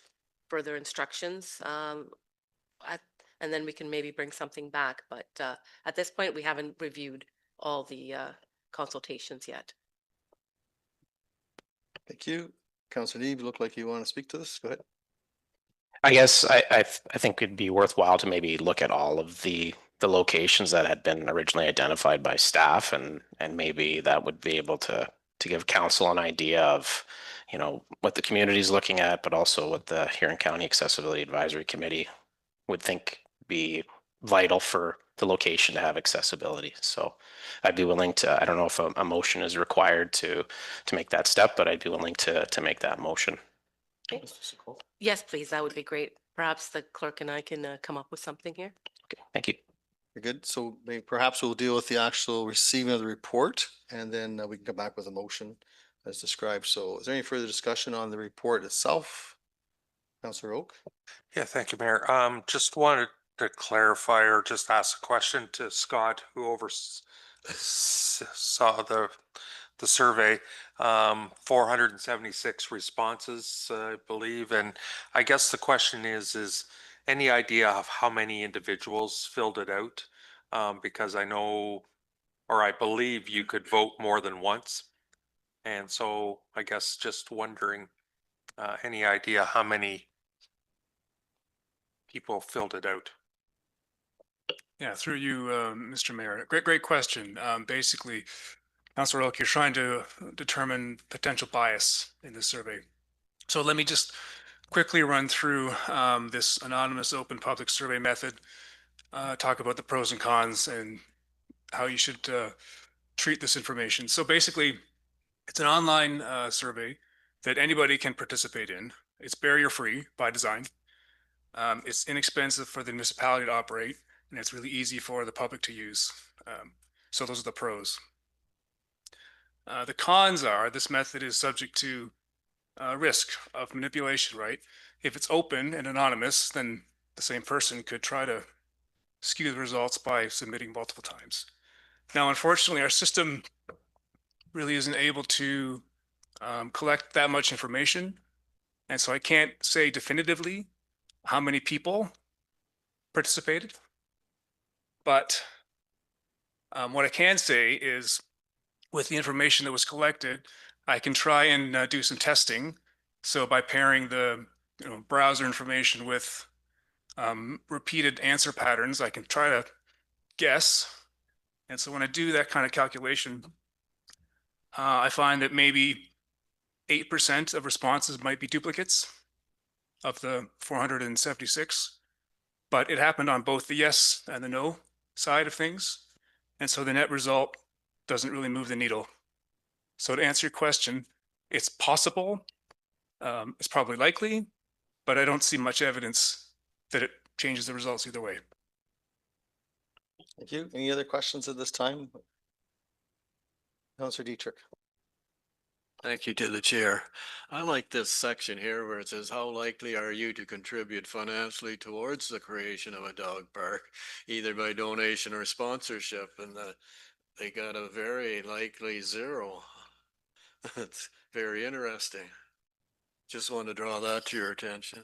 further instructions, and then we can maybe bring something back. But at this point, we haven't reviewed all the consultations yet. Thank you. Councillor Neeb, you look like you want to speak to this. Go ahead. I guess I think it'd be worthwhile to maybe look at all of the locations that had been originally identified by staff, and maybe that would be able to give council an idea of, you know, what the community is looking at, but also what the Huron County Accessibility Advisory Committee would think be vital for the location to have accessibility. So I'd be willing to, I don't know if a motion is required to make that step, but I'd be willing to make that motion. Okay. Yes, please. That would be great. Perhaps the clerk and I can come up with something here. Okay, thank you. Very good. So perhaps we'll deal with the actual receiving of the report, and then we can come back with a motion as described. So is there any further discussion on the report itself? Councillor Oak? Yeah, thank you, Mayor. Just wanted to clarify or just ask a question to Scott, who saw the survey. 476 responses, I believe. And I guess the question is any idea of how many individuals filled it out? Because I know, or I believe you could vote more than once. And so I guess just wondering, any idea how many people filled it out? Yeah, through you, Mr. Mayor. Great question. Basically, Councilor Oak, you're trying to determine potential bias in the survey. So let me just quickly run through this anonymous open public survey method, talk about the pros and cons and how you should treat this information. So basically, it's an online survey that anybody can participate in. It's barrier-free by design. It's inexpensive for the municipality to operate, and it's really easy for the public to use. So those are the pros. The cons are this method is subject to risk of manipulation, right? If it's open and anonymous, then the same person could try to skew the results by submitting multiple times. Now, unfortunately, our system really isn't able to collect that much information. And so I can't say definitively how many people participated. But what I can say is with the information that was collected, I can try and do some testing. So by pairing the browser information with repeated answer patterns, I can try to guess. And so when I do that kind of calculation, I find that maybe 8% of responses might be duplicates of the 476, but it happened on both the yes and the no side of things. And so the net result doesn't really move the needle. So to answer your question, it's possible, it's probably likely, but I don't see much evidence that it changes the results either way. Thank you. Any other questions at this time? Councillor Dietrich. Thank you to the chair. I like this section here where it says, how likely are you to contribute financially towards the creation of a dog park, either by donation or sponsorship? And they got a very likely 0. It's very interesting. Just want to draw that to your attention.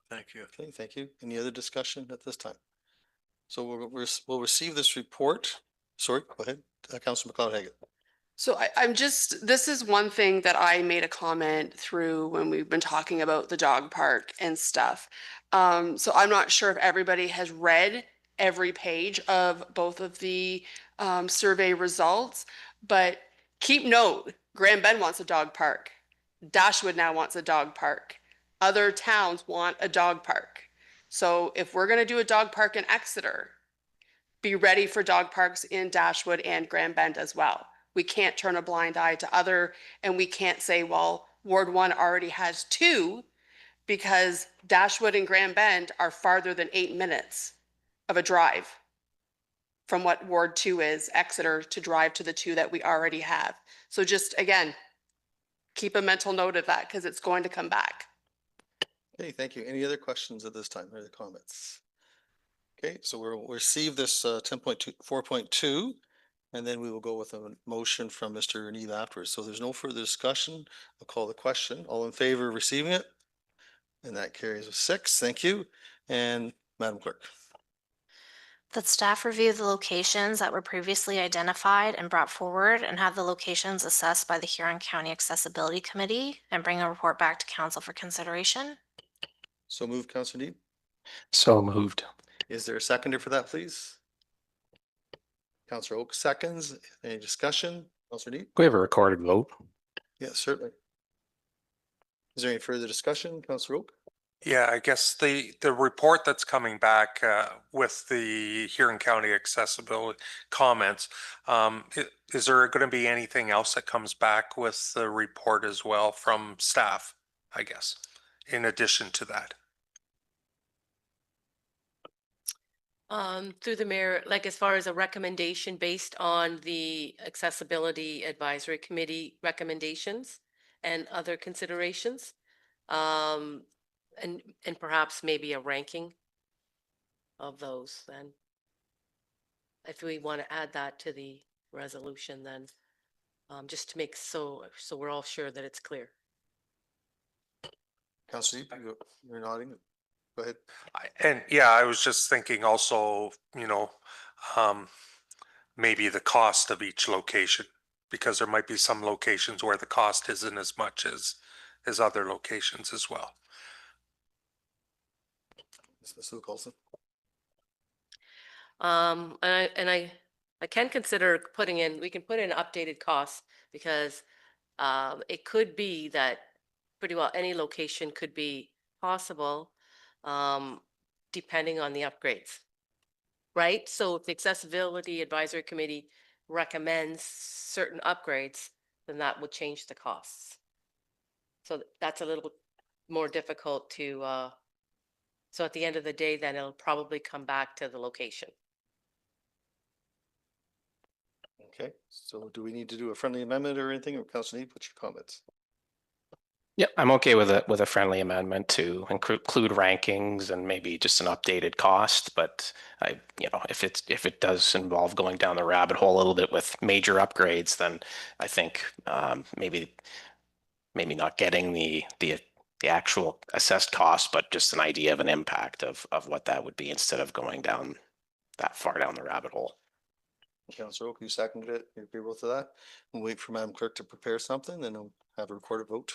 Thank you. Okay, thank you. Any other discussion at this time? So we'll receive this report. Sorry, go ahead, Councillor McLeod-Haggett. So this is one thing that I made a comment through when we've been talking about the dog park and stuff. So I'm not sure if everybody has read every page of both of the survey results, but keep note, Grand Bend wants a dog park. Dashwood now wants a dog park. Other towns want a dog park. So if we're going to do a dog park in Exeter, be ready for dog parks in Dashwood and Grand Bend as well. We can't turn a blind eye to other, and we can't say, well, Ward 1 already has 2, because Dashwood and Grand Bend are farther than 8 minutes of a drive from what Ward 2 is, Exeter, to drive to the 2 that we already have. So just, again, keep a mental note of that because it's going to come back. Okay, thank you. Any other questions at this time? Any other comments? Okay, so we'll receive this 4.2, and then we will go with a motion from Mr. Neeb afterwards. So there's no further discussion. I'll call the question. All in favor of receiving it? And that carries with 6. Thank you. And Madam Clerk. That staff review the locations that were previously identified and brought forward and have the locations assessed by the Huron County Accessibility Committee and bring a report back to council for consideration. So moved, Councillor Neeb. So moved. Is there a seconder for that, please? Councillor Oak seconds. Any discussion? Councillor Neeb? We have a recorded vote. Yes, certainly. Is there any further discussion, Councillor Oak? Yeah, I guess the report that's coming back with the Huron County accessibility comments, is there going to be anything else that comes back with the report as well from staff, I guess, in addition to that? Through the mayor, like as far as a recommendation based on the Accessibility Advisory Committee recommendations and other considerations. And perhaps maybe a ranking of those then. If we want to add that to the resolution, then just to make so we're all sure that it's clear. Councillor Neeb, you're nodding. Go ahead. And yeah, I was just thinking also, maybe the cost of each location, because there might be some locations where the cost isn't as much as other locations as well. Mr. Coulson. And I can consider we can put in updated costs because it could be that pretty well any location could be possible depending on the upgrades. Right? So if the Accessibility Advisory Committee recommends certain upgrades, then that would change the costs. So that's a little more difficult to so at the end of the day, then it'll probably come back to the location. Okay, so do we need to do a friendly amendment or anything? Or Councillor Neeb, what's your comments? Yeah, I'm okay with a friendly amendment to include rankings and maybe just an updated cost. But if it does involve going down the rabbit hole a little bit with major upgrades, then I think maybe not getting the actual assessed cost, but just an idea of an impact of what that would be instead of going down that far down the rabbit hole. Councillor Oak, you seconded it. You're agreeable to that? We'll wait for Madam Clerk to prepare something and we'll have a recorded vote.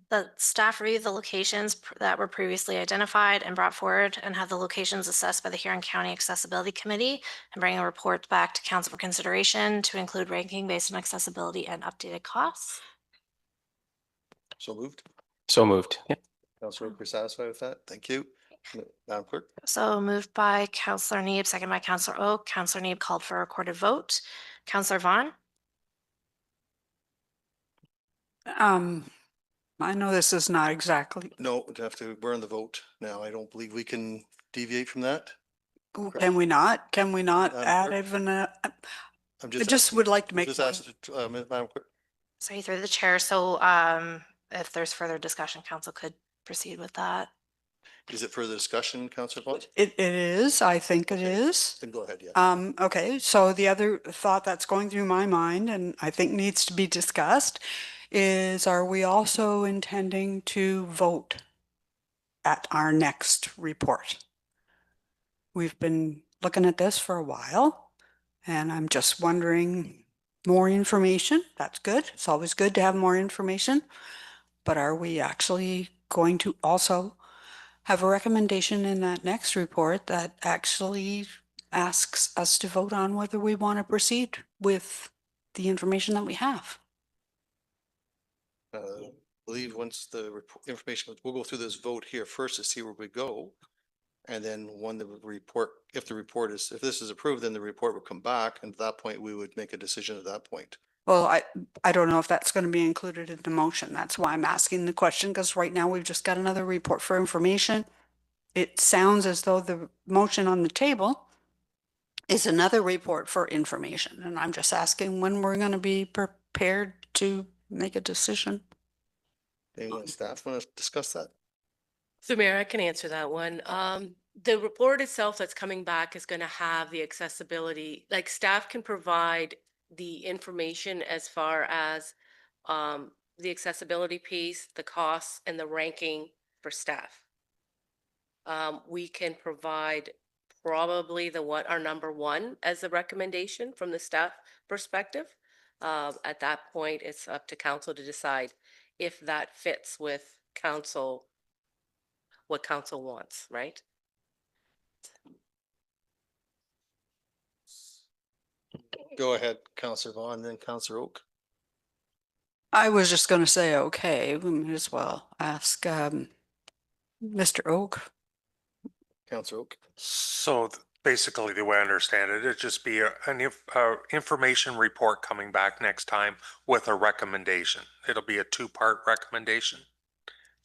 The staff review the locations that were previously identified and brought forward and have the locations assessed by the Huron County Accessibility Committee and bring a report back to council for consideration to include ranking based on accessibility and updated costs. So moved. So moved. Yeah. Councillor Oak, you're satisfied with that? Thank you. Madam Clerk. So moved by Councillor Neeb, second by Councillor Oak. Councillor Neeb called for a recorded vote. Councillor Vaughn. I know this is not exactly, No, we have to burn the vote now. I don't believe we can deviate from that. can we not? Can we not Madam add Clerk? even a, I'm I just just asking- would like to I'm make just one- asked, Madam Clerk. Sorry, through the chair. So if there's further discussion, council could proceed with that. Is it further discussion, Councillor Vaughn? It is, I think it Okay. is. Then go ahead, yeah. Okay, so the other thought that's going through my mind and I think needs to be discussed is, are we also intending to vote at our next report? We've been looking at this for a while and I'm just wondering, more information, that's good. It's always good to have more information. But are we actually going to also have a recommendation in that next report that actually asks us to vote on whether we want to proceed with the information that we have? I believe once the information, we'll go through this vote here first to see where we go. And then when the report, if this is approved, then the report will come back. And at that point, we would make a decision at that point. Well, I don't know if that's going to be included in the motion. That's why I'm asking the question, because right now we've just got another report for information. It sounds as though the motion on the table is another report for information. And I'm just asking when we're going to be prepared to make a decision. Anyone staff want to discuss that? So Mayor, I can answer that one. The report itself that's coming back is going to have the accessibility, like staff can provide the information as far as the accessibility piece, the costs and the ranking for staff. We can provide probably our number one as a recommendation from the staff perspective. At that point, it's up to council to decide if that fits with council, what council wants, right? Go ahead, Councillor Vaughn, then Councillor Oak. I was just going to say, okay, we might as well ask Mr. Oak. Councillor Oak. So basically, the way I understand it, it'd just be an information report coming back next time with a recommendation. It'll be a two-part recommendation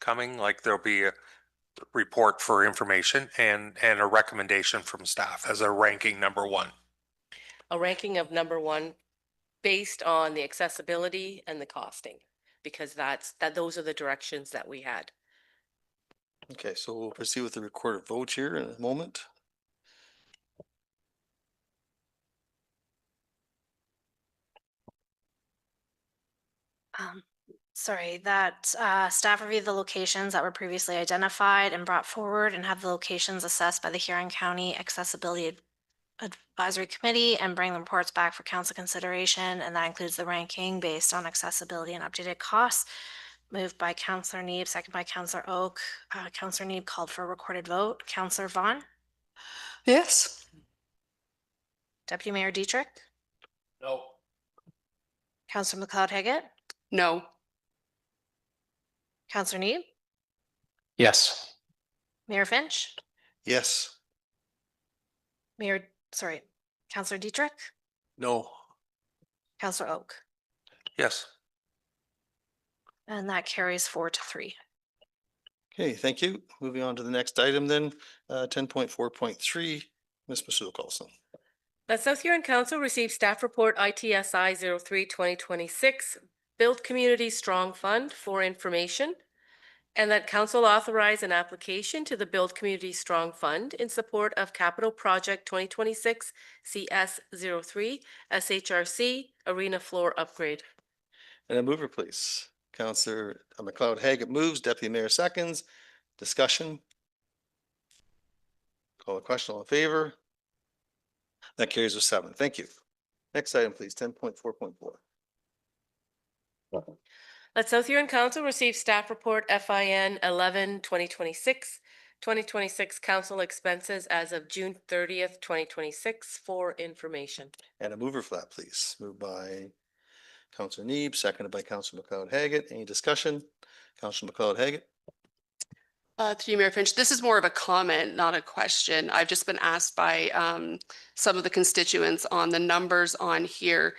coming, like there'll be a report for information and a recommendation from staff as a ranking number one. A ranking of number one based on the accessibility and the costing, because those are the directions that we had. Okay, so we'll proceed with the recorded vote here in a moment. Sorry, that staff reviewed the locations that were previously identified and brought forward and have the locations assessed by the Huron County Accessibility Advisory Committee and bring the reports back for council consideration. And that includes the ranking based on accessibility and updated costs. Moved by Councillor Neeb, second by Councillor Oak. Councillor Neeb called for a recorded vote. Councillor Vaughn, Yes. Deputy Mayor Dietrich, No. Councillor McLeod-Haggett, No. Councillor Neeb, Yes. Mayor Finch, Yes. Councillor Dietrich, No. Councillor Oak. Yes. And that carries 4-3. Okay, thank you. Moving on to the next item then, 10.4.3, Ms. Masul Carlson. That South Huron Council received staff report ITSI 03-2026, Build Community Strong Fund for information, and that council authorize an application to the Build Community Strong Fund in support of Capital Project 2026 CS03 SHRC Arena Floor Upgrade. And a mover, please. Councillor McLeod-Haggett moves, Deputy Mayor seconds. Discussion. Call the question, all in favor? That carries with 7. Thank you. Next item, please, 10.4.4. That South Huron Council received staff report FIN 11-2026, 2026 council expenses as of June 30th, 2026 for information. And a mover for that, please. Moved by Councillor Neeb, seconded by Councillor McLeod-Haggett. Any discussion? Councillor McLeod-Haggett. Through you, Mayor Finch, this is more of a comment, not a question. I've just been asked by some of the constituents on the numbers on here.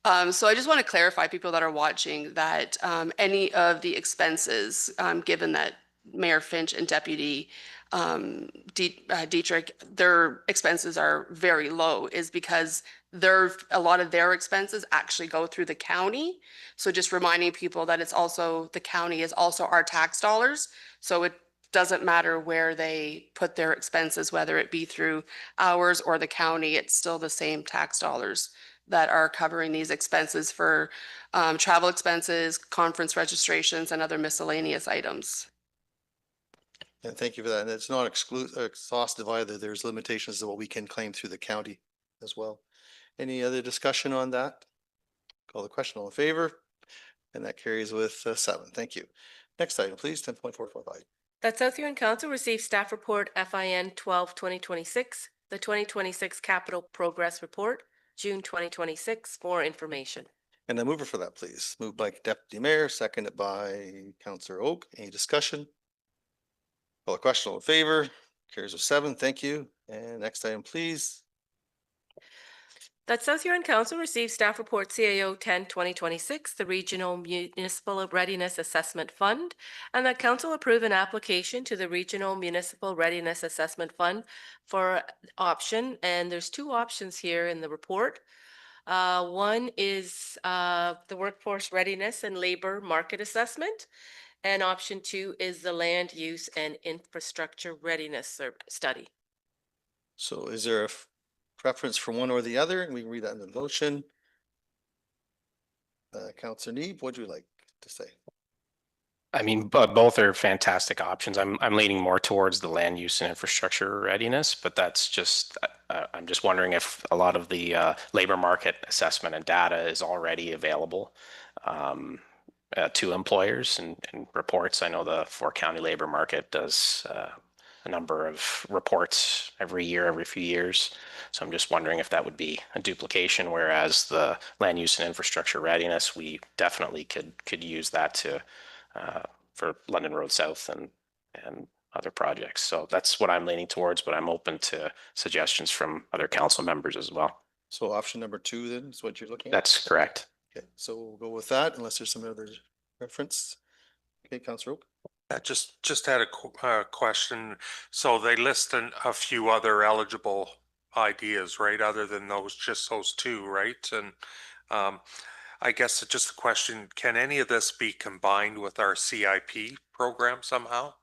So I just want to clarify, people that are watching, that any of the expenses, given that Mayor Finch and Deputy Dietrich, their expenses are very low, is because a lot of their expenses actually go through the county. So just reminding people that it's also, the county is also our tax dollars. So it doesn't matter where they put their expenses, whether it be through ours or the county, it's still the same tax dollars that are covering these expenses for travel expenses, conference registrations, and other miscellaneous items. And thank you for that. And it's not exhaustive either. There's limitations to what we can claim through the county as well. Any other discussion on that? Call the question, all in favor? And that carries with 7. Thank you. Next item, please, 10.445. That South Huron Council received staff report FIN 12-2026, the 2026 Capital Progress Report, June 2026 for information. And a mover for that, please. Moved by Deputy Mayor, seconded by Councillor Oak. Any discussion? Call the question, all in favor? Carries with 7. Thank you. And next item, please. That South Huron Council received staff report CAO 10-2026, the Regional Municipal Readiness Assessment Fund, and that council approve an application to the Regional Municipal Readiness Assessment Fund for option. And there's 2 options here in the report. One is the workforce readiness and labor market assessment. And option two is the land use and infrastructure readiness study. So is there a preference for one or the other? And we can read that in the motion. Councillor Neeb, what would you like to say? I mean, but both are fantastic options. I'm leaning more towards the land use and infrastructure readiness, but that's just I'm just wondering if a lot of the labor market assessment and data is already available to employers and reports. I know the Fort County labor market does a number of reports every year, every few years. So I'm just wondering if that would be a duplication, whereas the land use and infrastructure readiness, we definitely could use that to for London Road South and other projects. So that's what I'm leaning towards, but I'm open to suggestions from other council members as well. So option number two then is what you're looking at? That's correct. Okay, so we'll go with that unless there's some other reference. Okay, Councillor Oak. I just had a question. So they list a few other eligible ideas, right? Other than just those two, right? And I guess it's just a question, can any of this be combined with our CIP program somehow?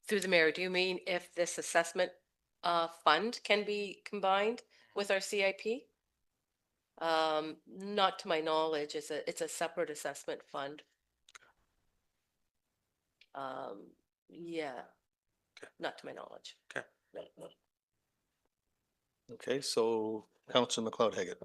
Through the mayor, do you mean if this assessment fund can be combined with our CIP? Not to my knowledge, it's a separate assessment fund. Yeah, not to my knowledge. Okay. No. Okay, so Councillor McLeod-Haggett.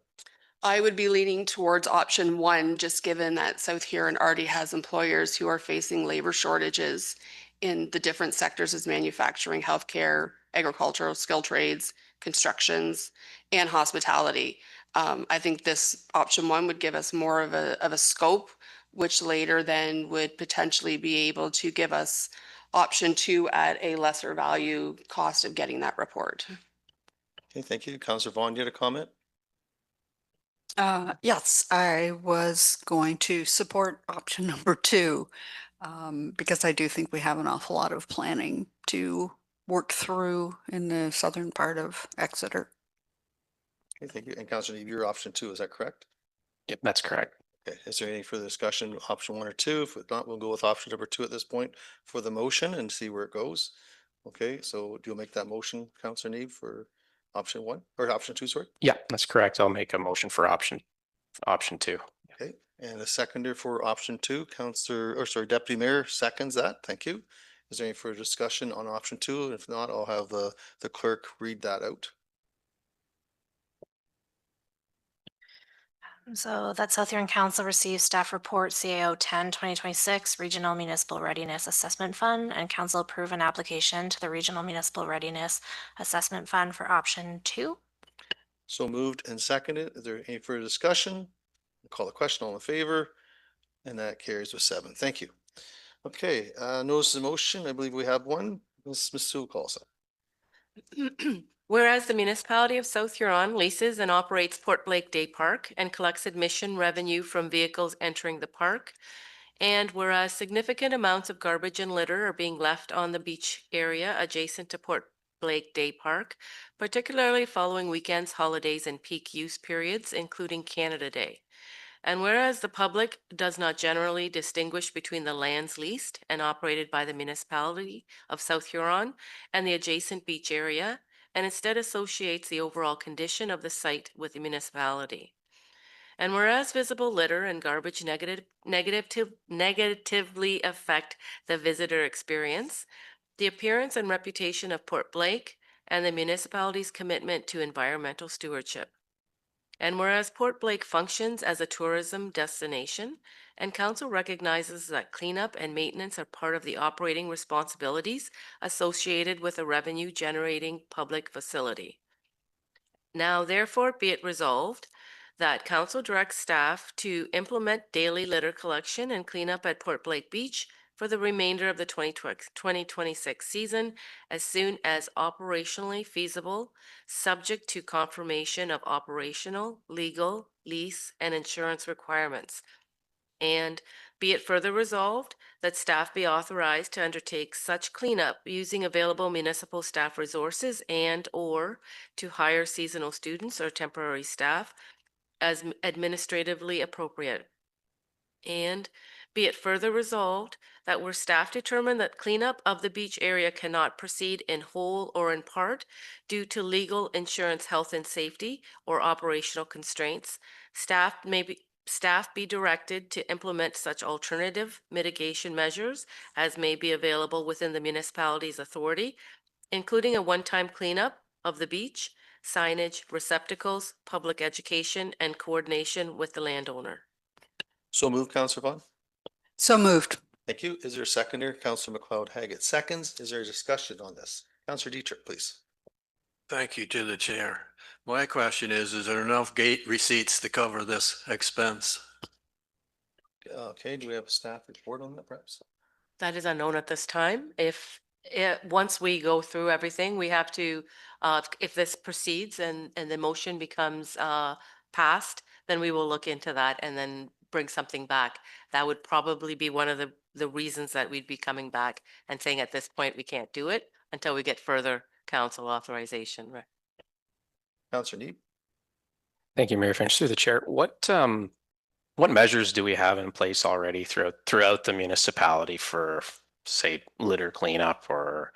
I would be leaning towards option one, just given that South Huron already has employers who are facing labor shortages in the different sectors as manufacturing, healthcare, agricultural, skilled trades, constructions, and hospitality. I think this option one would give us more of a scope, which later then would potentially be able to give us option two at a lesser value cost of getting that report. Okay, thank you. Councillor Vaughn, you had a comment? Yes, I was going to support option number two, because I do think we have an awful lot of planning to work through in the southern part of Exeter. Okay, thank you. And Councillor Neeb, your option two, is that correct? Yep, that's correct. Okay, is there any further discussion, option one or two? If not, we'll go with option number two at this point for the motion and see where it goes. Okay, so do you make that motion, Councillor Neeb, for option one or option two, sorry? Yeah, that's correct. I'll make a motion for option two. Okay, and a seconder for option two, Deputy Mayor seconds that. Thank you. Is there any further discussion on option two? If not, I'll have the clerk read that out. So that South Huron Council receives staff report CAO 10 2026 Regional Municipal Readiness Assessment Fund, and council approve an application to the Regional Municipal Readiness Assessment Fund for option two. So moved and seconded. Is there any further discussion? Call the question, all in favor, and that carries with 7. Thank you. Okay, notice of motion. I believe we have one. Ms. Sewell calls it. Whereas the municipality of South Huron leases and operates Port Blake Day Park and collects admission revenue from vehicles entering the park. And whereas significant amounts of garbage and litter are being left on the beach area adjacent to Port Blake Day Park, particularly following weekends, holidays, and peak use periods, including Canada Day. And whereas the public does not generally distinguish between the lands leased and operated by the municipality of South Huron and the adjacent beach area, and instead associates the overall condition of the site with the municipality. And whereas visible litter and garbage negatively affect the visitor experience, the appearance and reputation of Port Blake, and the municipality's commitment to environmental stewardship. And whereas Port Blake functions as a tourism destination, and council recognizes that cleanup and maintenance are part of the operating responsibilities associated with a revenue-generating public facility. Now, therefore, be it resolved that council directs staff to implement daily litter collection and cleanup at Port Blake Beach for the remainder of the 2026 season as soon as operationally feasible, subject to confirmation of operational, legal, lease, and insurance requirements. And Be it further resolved that staff be authorized to undertake such cleanup using available municipal staff resources and/or to hire seasonal students or temporary staff as administratively appropriate. And be it further resolved that where staff determine that cleanup of the beach area cannot proceed in whole or in part due to legal, insurance, health and safety, or operational constraints, staff be directed to implement such alternative mitigation measures as may be available within the municipality's authority, including a one-time cleanup of the beach, signage, receptacles, public education, and coordination with the landowner. So moved, Counselor Vaughn. So moved. Thank you. Is there a seconder? Counselor McLeod Haggett seconds. Is there a discussion on this? Counselor Dietrich, please. Thank you to the chair. My question is there enough gate receipts to cover this expense? Okay, do we have a staff report on that perhaps? That is unknown at this time. Once we go through everything, we have to, if this proceeds and the motion becomes passed, then we will look into that and then bring something back. That would probably be one of the reasons that we'd be coming back and saying at this point, we can't do it until we get further council authorization. Right. Counselor Neep. Thank you, Mayor Finch. Through the chair, what measures do we have in place already throughout the municipality for, say, litter cleanup or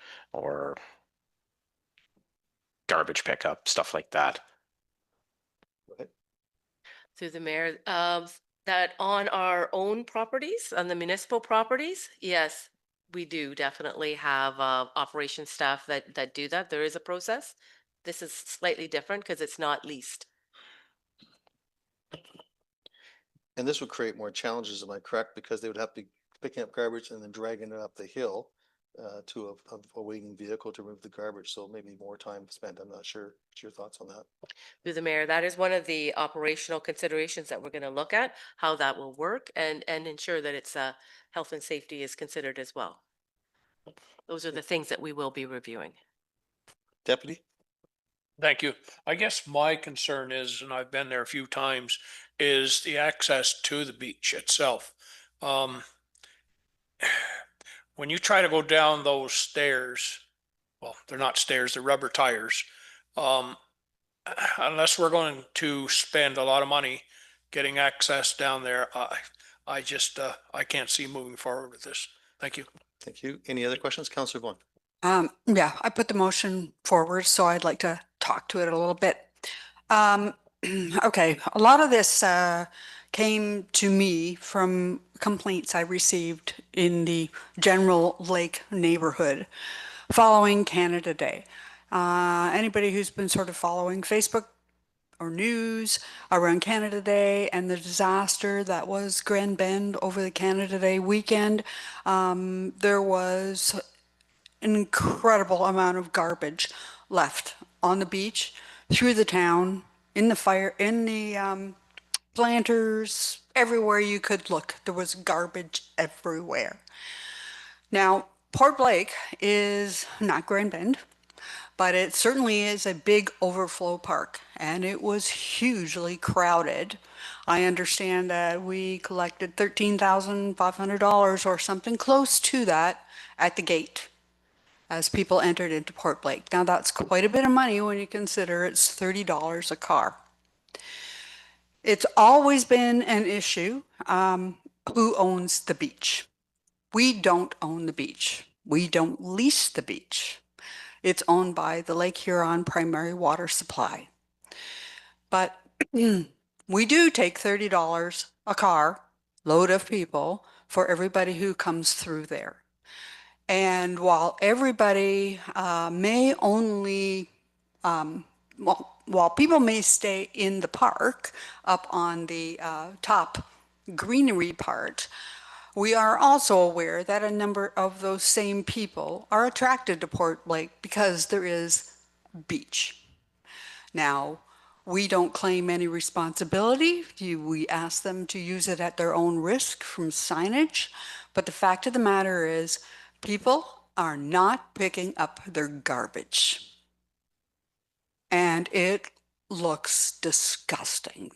garbage pickup, stuff like that? Through the mayor, that on our own properties, on the municipal properties, yes, we do definitely have operation staff that do that. There is a process. This is slightly different because it's not leased. And this would create more challenges, am I correct? Because they would have to be picking up garbage and then dragging it up the hill to a waiting vehicle to remove the garbage. So maybe more time spent. I'm not sure. What's your thoughts on that? Through the mayor, that is one of the operational considerations that we're going to look at, how that will work and ensure that it's health and safety is considered as well. Those are the things that we will be reviewing. Deputy? Thank you. I guess my concern is, and I've been there a few times, is the access to the beach itself. When you try to go down those stairs, well, they're not stairs, they're rubber tires. Unless we're going to spend a lot of money getting access down there, I just, I can't see moving forward with this. Thank you. Thank you. Any other questions? Counselor Vaughn? Yeah, I put the motion forward, so I'd like to talk to it a little bit. Okay, a lot of this came to me from complaints I received in the General Lake neighborhood following Canada Day. Anybody who's been sort of following Facebook or news around Canada Day and the disaster that was Grand Bend over the Canada Day weekend, there was an incredible amount of garbage left on the beach, through the town, in the planters, everywhere you could look. There was garbage everywhere. Now, Port Blake is not Grand Bend, but it certainly is a big overflow park, and it was hugely crowded. I understand that we collected $13,500 or something close to that at the gate as people entered into Port Blake. Now that's quite a bit of money when you consider it's $30 a car. It's always been an issue, who owns the beach. We don't own the beach. We don't lease the beach. It's owned by the Lake Huron Primary Water Supply. But we do take $30 a car, load of people, for everybody who comes through there. And while everybody may only, while people may stay in the park up on the top greenery part, we are also aware that a number of those same people are attracted to Port Blake because there is beach. Now, we don't claim any responsibility. We ask them to use it at their own risk from signage. But the fact of the matter is, people are not picking up their garbage. And it looks disgusting.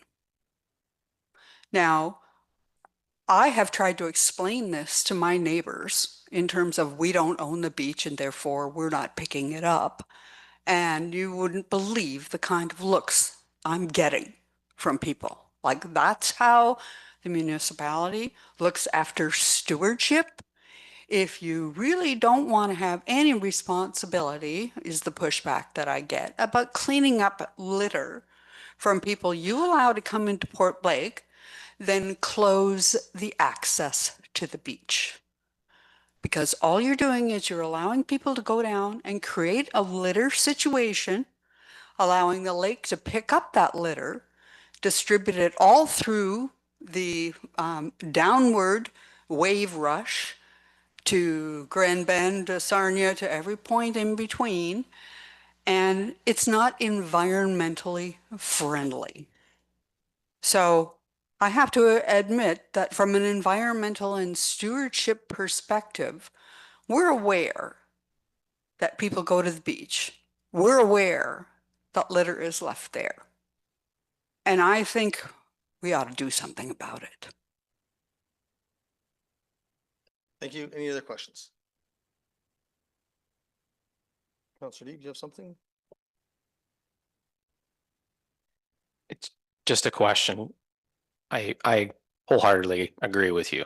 Now, I have tried to explain this to my neighbors in terms of we don't own the beach and therefore we're not picking it up. And you wouldn't believe the kind of looks I'm getting from people. Like that's how the municipality looks after stewardship. If you really don't want to have any responsibility, is the pushback that I get about cleaning up litter from people you allow to come into Port Blake, then close the access to the beach. Because all you're doing is you're allowing people to go down and create a litter situation, allowing the lake to pick up that litter, distribute it all through the downward wave rush to Grand Bend, to Sarnia, to every point in between. And it's not environmentally friendly. So I have to admit that from an environmental and stewardship perspective, we're aware that people go to the beach. We're aware that litter is left there. And I think we ought to do something about it. Thank you. Any other questions? Councillor Lee, do you have something? It's just a question. I wholeheartedly agree with you.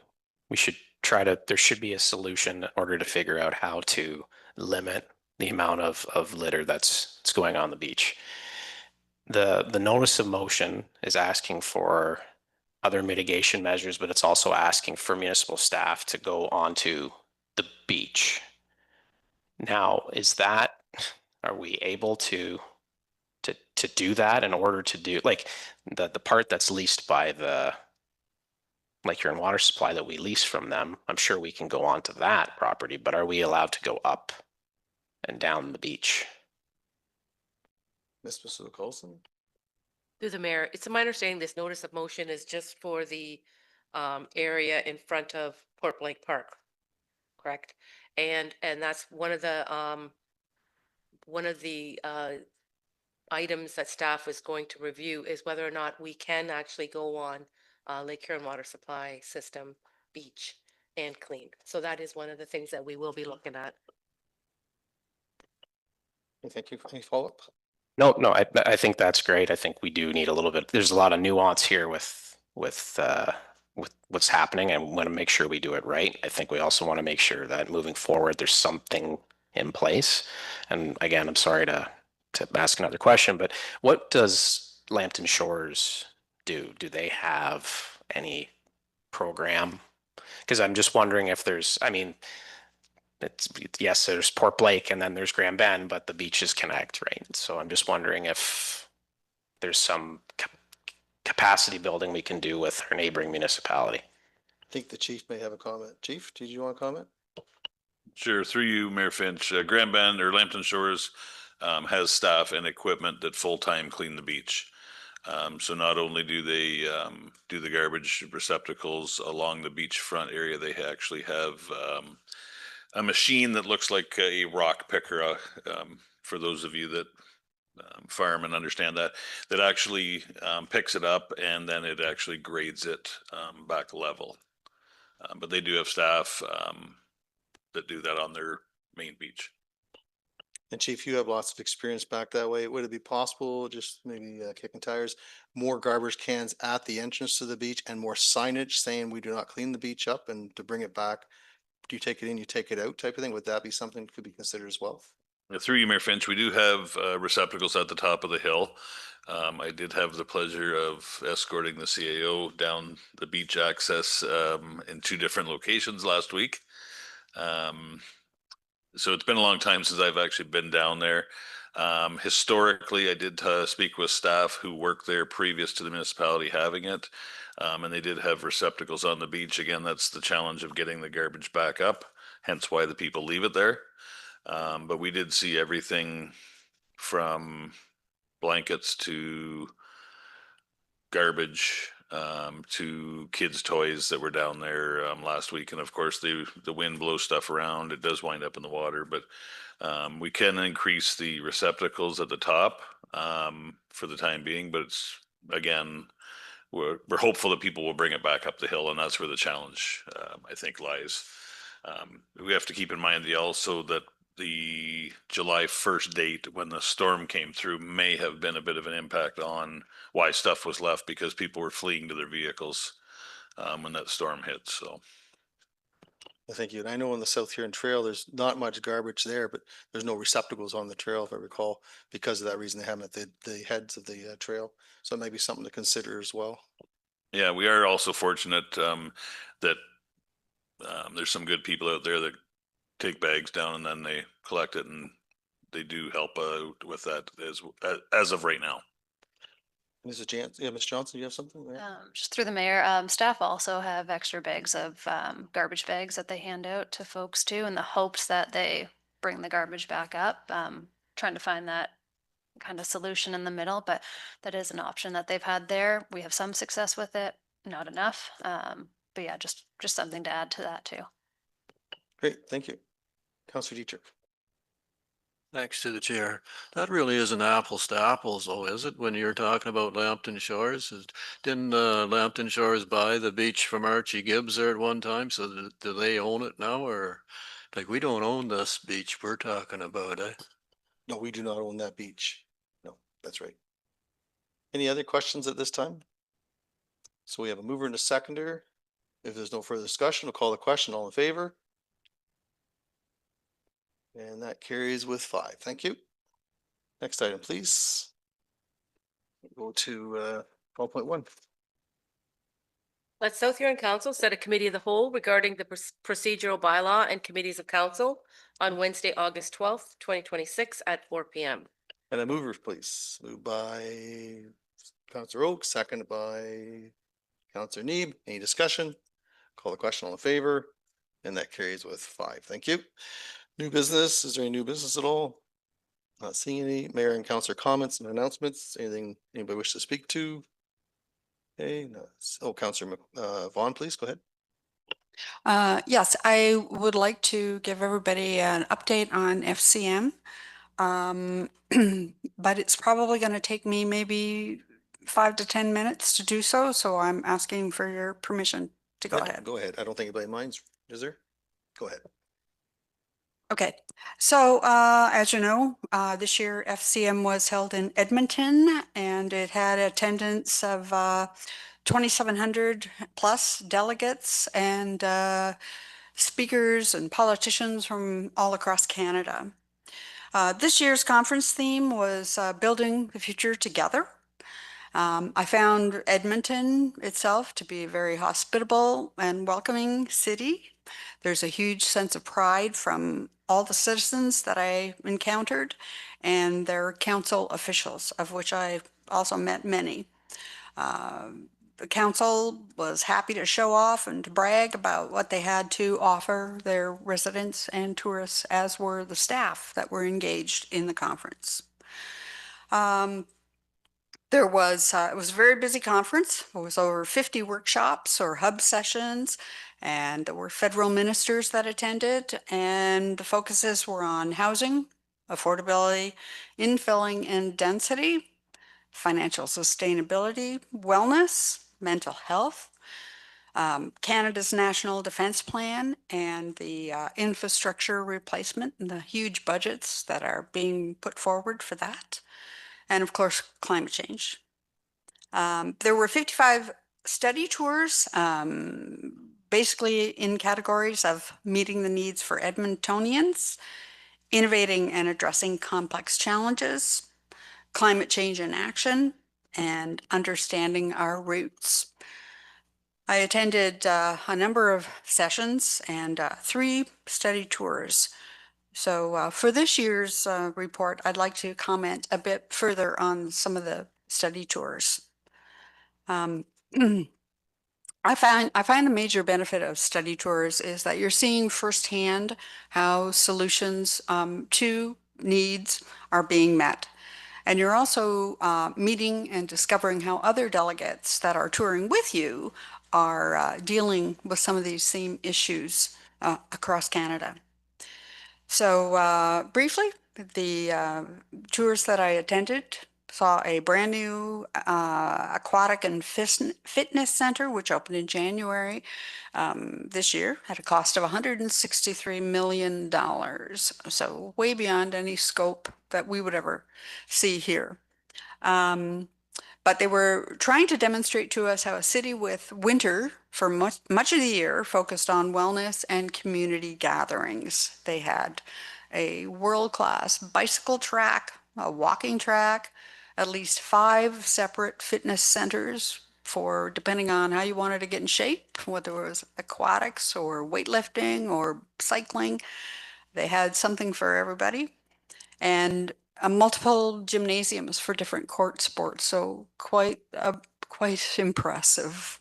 We should there should be a solution in order to figure out how to limit the amount of litter that's going on the beach. The notice of motion is asking for other mitigation measures, but it's also asking for municipal staff to go onto the beach. Now, are we able to do that in order to do like the part that's leased by the Lake Huron Water Supply that we lease from them? I'm sure we can go onto that property, but are we allowed to go up and down the beach? Ms. Priscilla Coulson? Through the mayor, it's my understanding this notice of motion is just for the area in front of Port Blake Park, correct? And that's one of the items that staff is going to review is whether or not we can actually go on Lake Huron Water Supply System beach and clean. So that is one of the things that we will be looking at. Thank you. Any follow-up? No, I think that's great. I think we do need a little bit. There's a lot of nuance here with what's happening, and we want to make sure we do it right. I think we also want to make sure that moving forward, there's something in place. And again, I'm sorry to ask another question, but what does Lambton Shores do? Do they have any program? Because I'm just wondering if there's, I mean, yes, there's Port Blake and then there's Grand Bend, but the beaches connect, right? So I'm just wondering if there's some capacity building we can do with our neighboring municipality. I think the chief may have a comment. Chief, did you want to comment? Sure, through you, Mayor Finch. Grand Bend or Lambton Shores has staff and equipment that full-time clean the beach. So not only do they do the garbage receptacles along the beachfront area, they actually have a machine that looks like a rock picker. For those of you that farm and understand that actually picks it up and then it actually grades it back level. But they do have staff that do that on their main beach. And Chief, you have lots of experience back that way. Would it be possible, just maybe kicking tires, more garbage cans at the entrance to the beach and more signage saying we do not clean the beach up, and to bring it back, do you take it in, you take it out type of thing? Would that be something that could be considered as well? Through you, Mayor Finch, we do have receptacles at the top of the hill. I did have the pleasure of escorting the CAO down the beach access in 2 different locations last week. So it's been a long time since I've actually been down there. Historically, I did speak with staff who worked there previous to the municipality having it. And they did have receptacles on the beach. Again, that's the challenge of getting the garbage back up, hence why the people leave it there. But we did see everything from blankets to garbage to kids' toys that were down there last week. And of course, the wind blows stuff around. It does wind up in the water, but we can increase the receptacles at the top for the time being. But it's, again, we're hopeful that people will bring it back up the hill, and that's where the challenge, I think, lies. We have to keep in mind also that the July 1st date when the storm came through may have been a bit of an impact on why stuff was left, because people were fleeing to their vehicles when that storm hit. So. Thank you. And I know on the South Huron Trail, there's not much garbage there, but there's no receptacles on the trail, if I recall, because of that reason they haven't at the heads of the trail. So it might be something to consider as well. Yeah, we are also fortunate that there's some good people out there that take bags down and then they collect it, and they do help with that as of right now. Mrs. Jansen, yeah, Ms. Johnson, you have something there? Just through the mayor, staff also have extra bags of garbage bags that they hand out to folks too, in the hopes that they bring the garbage back up. Trying to find that kind of solution in the middle, but that is an option that they've had there. We have some success with it, not enough. But yeah, just something to add to that too. Great, thank you. Councillor Dietrich. Thanks to the chair. That really isn't apples to apples, though, is it? When you're talking about Lambton Shores, didn't Lambton Shores buy the beach from Archie Gibbs there at one time? So do they own it now, or like we don't own this beach we're talking about, eh? No, we do not own that beach. No, that's right. Any other questions at this time? So we have a mover and a seconder. If there's no further discussion, we'll call the question. All in favor? And that carries with 5. Thank you. Next item, please. Go to 12.1. Let South Huron Council set a committee of the whole regarding the procedural bylaw and committees of council on Wednesday, August 12th, 2026 at 4 p.m. And a mover, please. Moved by Councillor Oak, seconded by Councillor Neeb. Any discussion? Call the question. All in favor? And that carries with 5. Thank you. New business. Is there any new business at all? Not seeing any. Mayor and councillor comments and announcements. Anything anybody wish to speak to? Okay, no. Oh, Councillor Vaughn, please go ahead. Yes, I would like to give everybody an update on FCM. But it's probably going to take me maybe 5 to 10 minutes to do so. So I'm asking for your permission to go ahead. Go ahead. I don't think anybody minds. Is there? Go ahead. Okay, so as you know, this year FCM was held in Edmonton, and it had attendance of 2,700 plus delegates and speakers and politicians from all across Canada. This year's conference theme was Building the Future Together. I found Edmonton itself to be a very hospitable and welcoming city. There's a huge sense of pride from all the citizens that I encountered and their council officials, of which I also met many. The council was happy to show off and to brag about what they had to offer their residents and tourists, as were the staff that were engaged in the conference. It was a very busy conference. There was over 50 workshops or hub sessions, and there were federal ministers that attended, and the focuses were on housing, affordability, infilling and density, financial sustainability, wellness, mental health, Canada's National Defence Plan, and the infrastructure replacement and the huge budgets that are being put forward for that. And of course, climate change. There were 55 study tours, basically in categories of meeting the needs for Edmontonians, innovating and addressing complex challenges, climate change in action, and understanding our roots. I attended a number of sessions and 3 study tours. So for this year's report, I'd like to comment a bit further on some of the study tours. I find a major benefit of study tours is that you're seeing firsthand how solutions to needs are being met. And you're also meeting and discovering how other delegates that are touring with you are dealing with some of these same issues across Canada. So briefly, the tours that I attended saw a brand new aquatic and fitness center, which opened in January this year at a cost of $163 million. So way beyond any scope that we would ever see here. But they were trying to demonstrate to us how a city with winter for much of the year focused on wellness and community gatherings. They had a world-class bicycle track, a walking track, at least 5 separate fitness centers for depending on how you wanted to get in shape, whether it was aquatics or weightlifting or cycling. They had something for everybody. And multiple gymnasiums for different court sports. So quite impressive.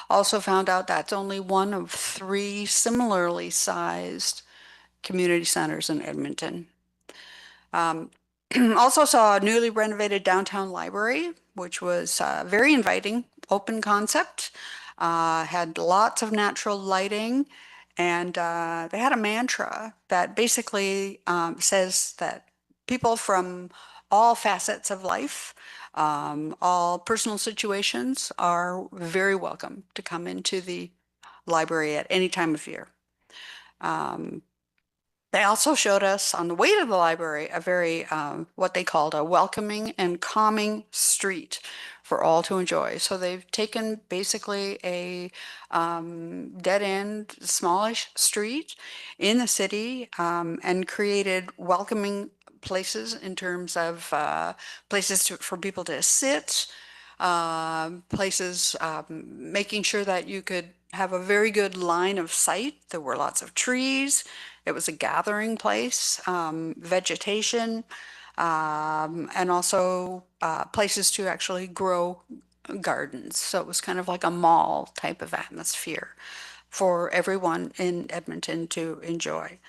Also found out that's only one of 3 similarly sized community centers in Edmonton. Also saw a newly renovated downtown library, which was very inviting, open concept, had lots of natural lighting, and they had a mantra that basically says that people from all facets of life, all personal situations are very welcome to come into the library at any time of year. They also showed us on the way to the library a very, what they called a welcoming and calming street for all to enjoy. So they've taken basically a dead-end, smallish street in the city and created welcoming places in terms of places for people to sit, places making sure that you could have a very good line of sight. There were lots of trees. It was a gathering place, vegetation, and also places to actually grow gardens. So it was kind of like a mall type of atmosphere for everyone in Edmonton to enjoy.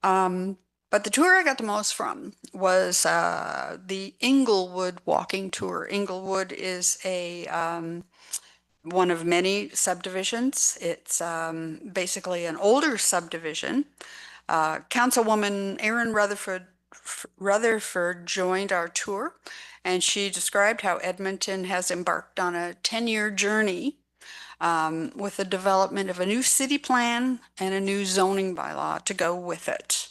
But the tour I got the most from was the Inglewood walking tour. Inglewood is a one of many subdivisions. It's basically an older subdivision. Councilwoman Erin Rutherford joined our tour, and she described how Edmonton has embarked on a 10-year journey with the development of a new city plan and a new zoning bylaw to go with it.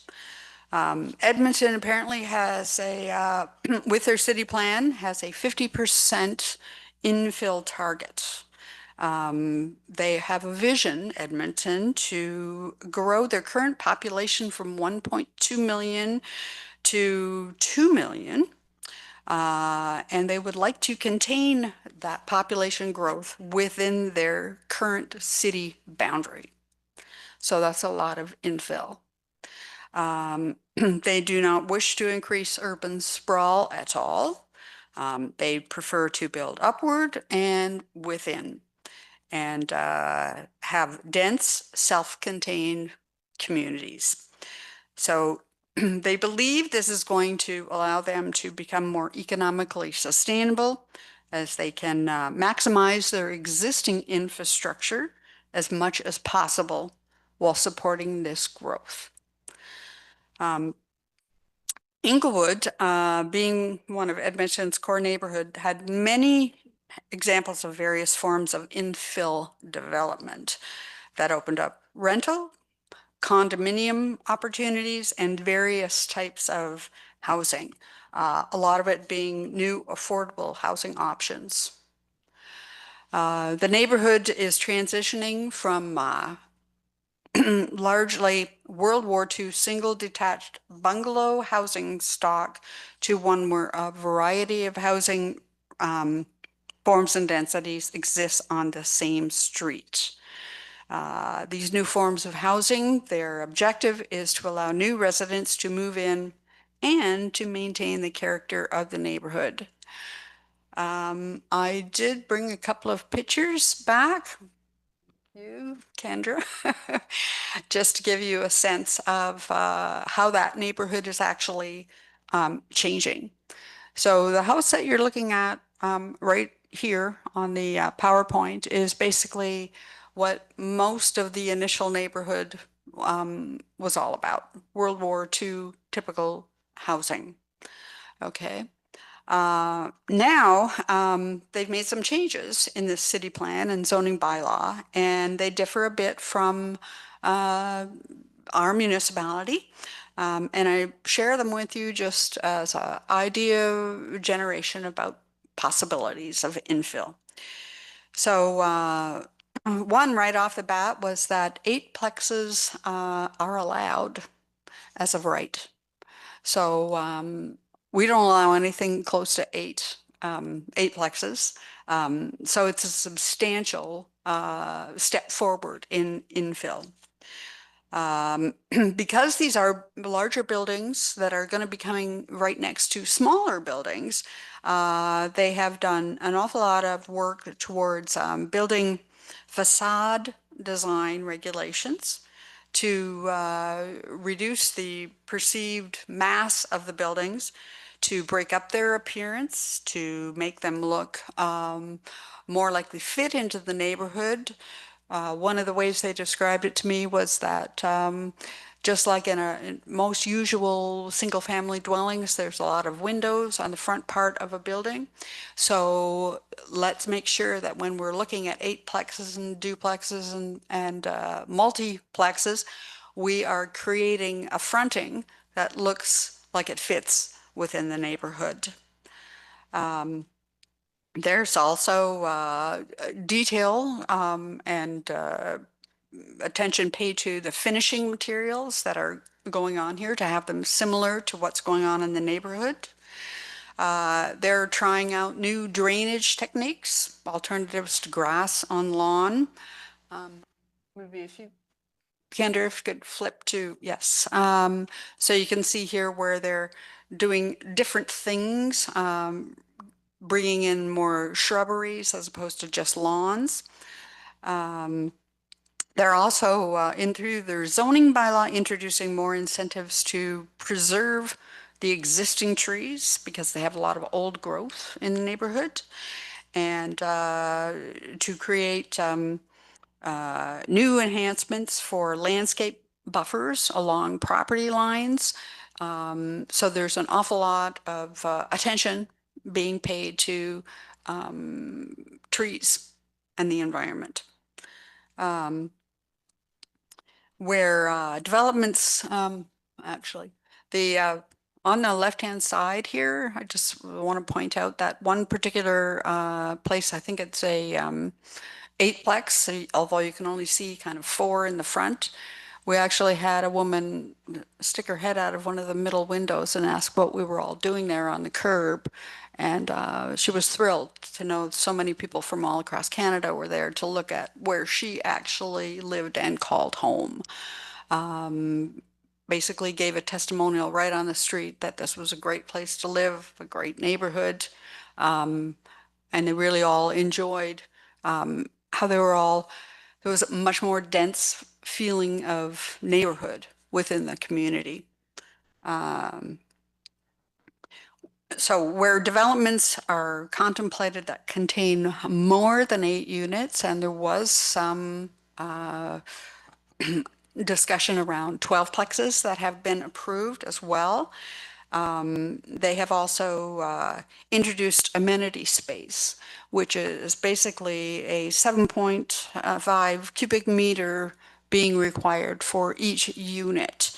Edmonton apparently has a, with their city plan, has a 50% infill target. They have a vision, Edmonton, to grow their current population from 1.2 million to 2 million. And they would like to contain that population growth within their current city boundary. So that's a lot of infill. They do not wish to increase urban sprawl at all. They prefer to build upward and within, and have dense, self-contained communities. So they believe this is going to allow them to become more economically sustainable as they can maximize their existing infrastructure as much as possible while supporting this growth. Inglewood, being one of Edmonton's core neighborhood, had many examples of various forms of infill development that opened up rental, condominium opportunities, and various types of housing. A lot of it being new affordable housing options. The neighborhood is transitioning from largely World War II single detached bungalow housing stock to one where a variety of housing forms and densities exist on the same street. These new forms of housing, their objective is to allow new residents to move in and to maintain the character of the neighborhood. I did bring a couple of pictures back. You, Kendra, just to give you a sense of how that neighborhood is actually changing. So the house that you're looking at right here on the PowerPoint is basically what most of the initial neighborhood was all about. World War II typical housing. Okay. Now, they've made some changes in the city plan and zoning bylaw, and they differ a bit from our municipality. And I share them with you just as an idea generation about possibilities of infill. So one right off the bat was that 8 plexes are allowed as of right. So we don't allow anything close to 8 plexes. So it's a substantial step forward in infill. Because these are larger buildings that are going to be coming right next to smaller buildings, they have done an awful lot of work towards building facade design regulations to reduce the perceived mass of the buildings, to break up their appearance, to make them look more like they fit into the neighborhood. One of the ways they described it to me was that just like in most usual single-family dwellings, there's a lot of windows on the front part of a building. So let's make sure that when we're looking at 8 plexes and duplexes and multiplexes, we are creating a fronting that looks like it fits within the neighborhood. There's also detail and attention paid to the finishing materials that are going on here to have them similar to what's going on in the neighborhood. They're trying out new drainage techniques, alternatives to grass on lawn. Maybe if you, Kendra, if you could flip to, yes. So you can see here where they're doing different things, bringing in more shrubberies as opposed to just lawns. They're also, in through their zoning bylaw, introducing more incentives to preserve the existing trees because they have a lot of old growth in the neighborhood, and to create new enhancements for landscape buffers along property lines. So there's an awful lot of attention being paid to trees and the environment. Where developments, actually, the on the left-hand side here, I just want to point out that one particular place, I think it's a 8-plex, although you can only see kind of 4 in the front. We actually had a woman stick her head out of one of the middle windows and ask what we were all doing there on the curb. And she was thrilled to know so many people from all across Canada were there to look at where she actually lived and called home. Basically gave a testimonial right on the street that this was a great place to live, a great neighborhood. And they really all enjoyed how they were all, there was a much more dense feeling of neighborhood within the community. So where developments are contemplated that contain more than 8 units, and there was some discussion around 12 plexes that have been approved as well. They have also introduced amenity space, which is basically a 7.5 cubic meter being required for each unit,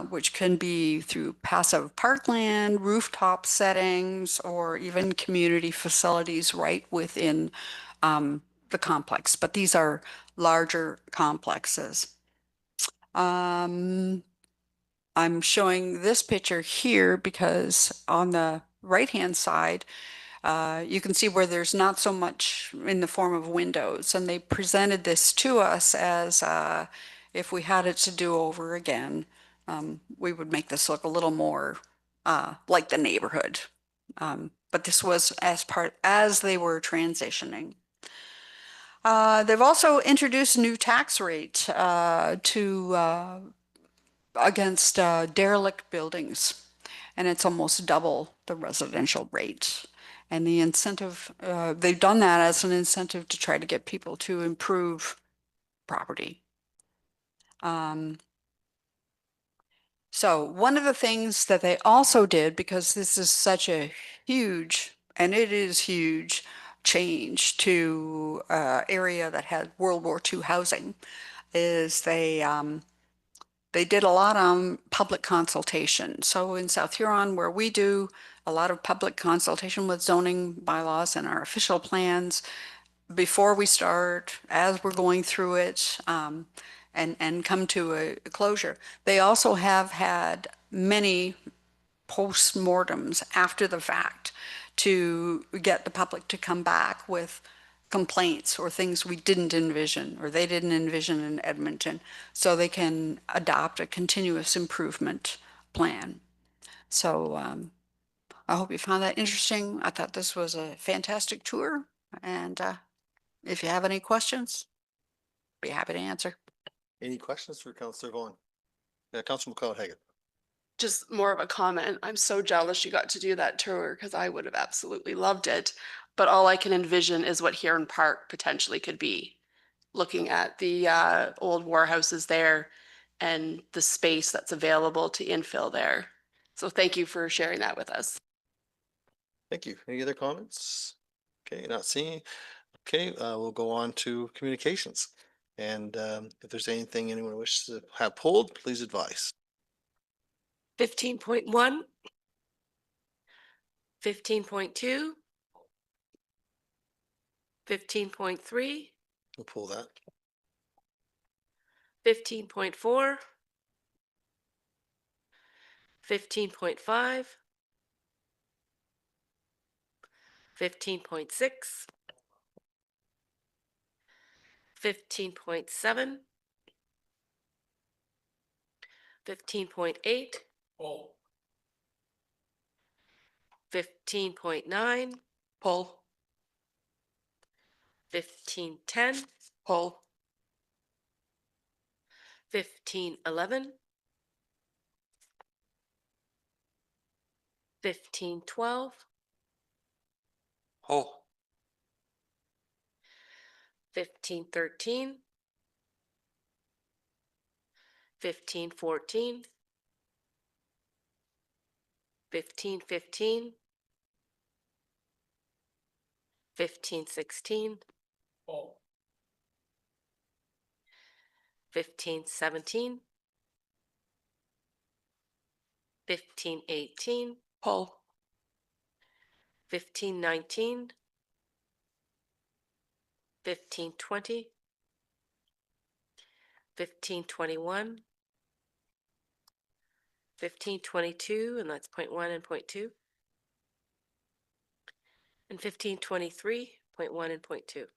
which can be through passive parkland, rooftop settings, or even community facilities right within the complex. But these are larger complexes. I'm showing this picture here because on the right-hand side, you can see where there's not so much in the form of windows. And they presented this to us as if we had it to do over again, we would make this look a little more like the neighborhood. But this was as they were transitioning. They've also introduced a new tax rate against derelict buildings, and it's almost double the residential rate. And the incentive, they've done that as an incentive to try to get people to improve property. So one of the things that they also did, because this is such a huge, and it is huge, change to area that had World War II housing, is they did a lot on public consultation. So in South Huron, where we do a lot of public consultation with zoning bylaws and our official plans, before we start, as we're going through it, and come to a closure. They also have had many postmortems after the fact to get the public to come back with complaints or things we didn't envision or they didn't envision in Edmonton, so they can adopt a continuous improvement plan. So I hope you found that interesting. I thought this was a fantastic tour, and if you have any questions, be happy to answer. Any questions for Councillor Vaughan? Yeah, Councillor McLeod-Haggett. Just more of a comment. I'm so jealous you got to do that tour because I would have absolutely loved it. But all I can envision is what Heron Park potentially could be. Looking at the old warehouses there and the space that's available to infill there. So thank you for sharing that with us. Thank you. Any other comments? Okay, not seeing. Okay, we'll go on to communications. And if there's anything anyone wishes to have pulled, please advise. 15.1, 15.2, 15.3, We'll pull that. 15.4, 15.5, 15.6, 15.7, 15.8, Oh, 15.9, Pull, 15.10, pull, 15.11, 15.12, Oh, 15.13, 15.14, 15.15, 15.16, oh, 15.17, 15.18, pull, 15.19, 15.20, 15.21, 15.22, and that's 0.1 and 0.2, and 15.23, 0.1 and 0.2.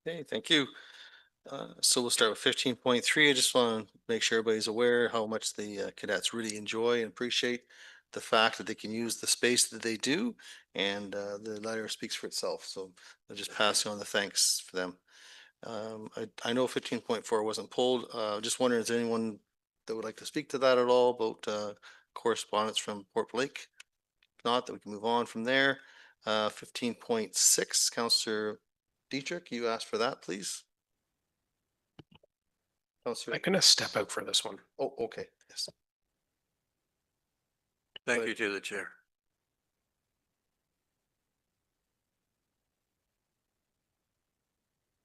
Okay, thank you. So we'll start with 15.3. I just want to make sure everybody's aware how much the cadets really enjoy and appreciate the fact that they can use the space that they do, and the letter speaks for itself. So I'll just pass on the thanks for them. I know 15.4 wasn't pulled. Just wondering, is there anyone that would like to speak to that at all about correspondence from Port Blake? If not, that we can move on from there. 15.6, Councillor Dietrich, you asked for that, please. Councillor. I'm gonna step out for this one. Oh, okay, yes. Thank you to the chair.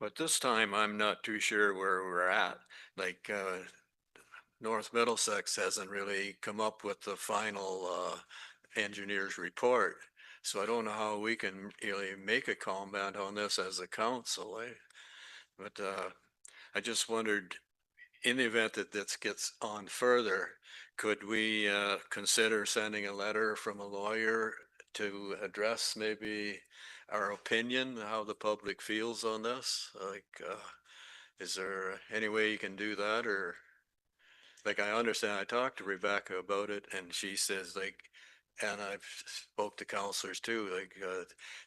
But this time I'm not too sure where we're at. Like, North Middlesex hasn't really come up with the final, engineer's report. So I don't know how we can really make a comment on this as a council, But, I just wondered, in the event that this gets on further, could we consider sending a letter from a lawyer to address maybe our opinion, how the public feels on this? Like, is there any way you can do that? Or, like, I understand, I talked to Rebecca about it and she says, like, and I've spoke to counselors too, like,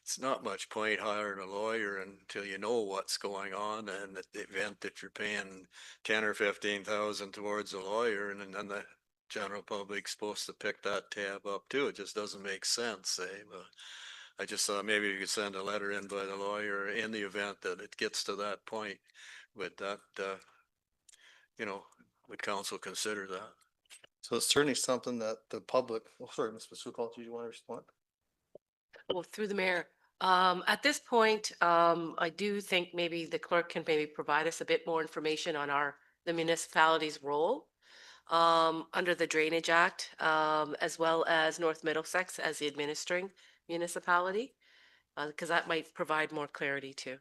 it's not much point hiring a lawyer until you know what's going on, and the event that you're paying 10 or 15,000 towards a lawyer, and then the general public's supposed to pick that tab up too. It just doesn't make sense, But I just thought maybe you could send a letter in by the lawyer in the event that it gets to that point. Would that, would council consider that? So it's certainly something that the public, oh, sorry, Ms. Masukal, do you want to respond? Well, through the mayor, at this point, I do think maybe the clerk can maybe provide us a bit more information on the municipality's role under the Drainage Act, as well as North Middlesex as the administering municipality, because that might provide more clarity too.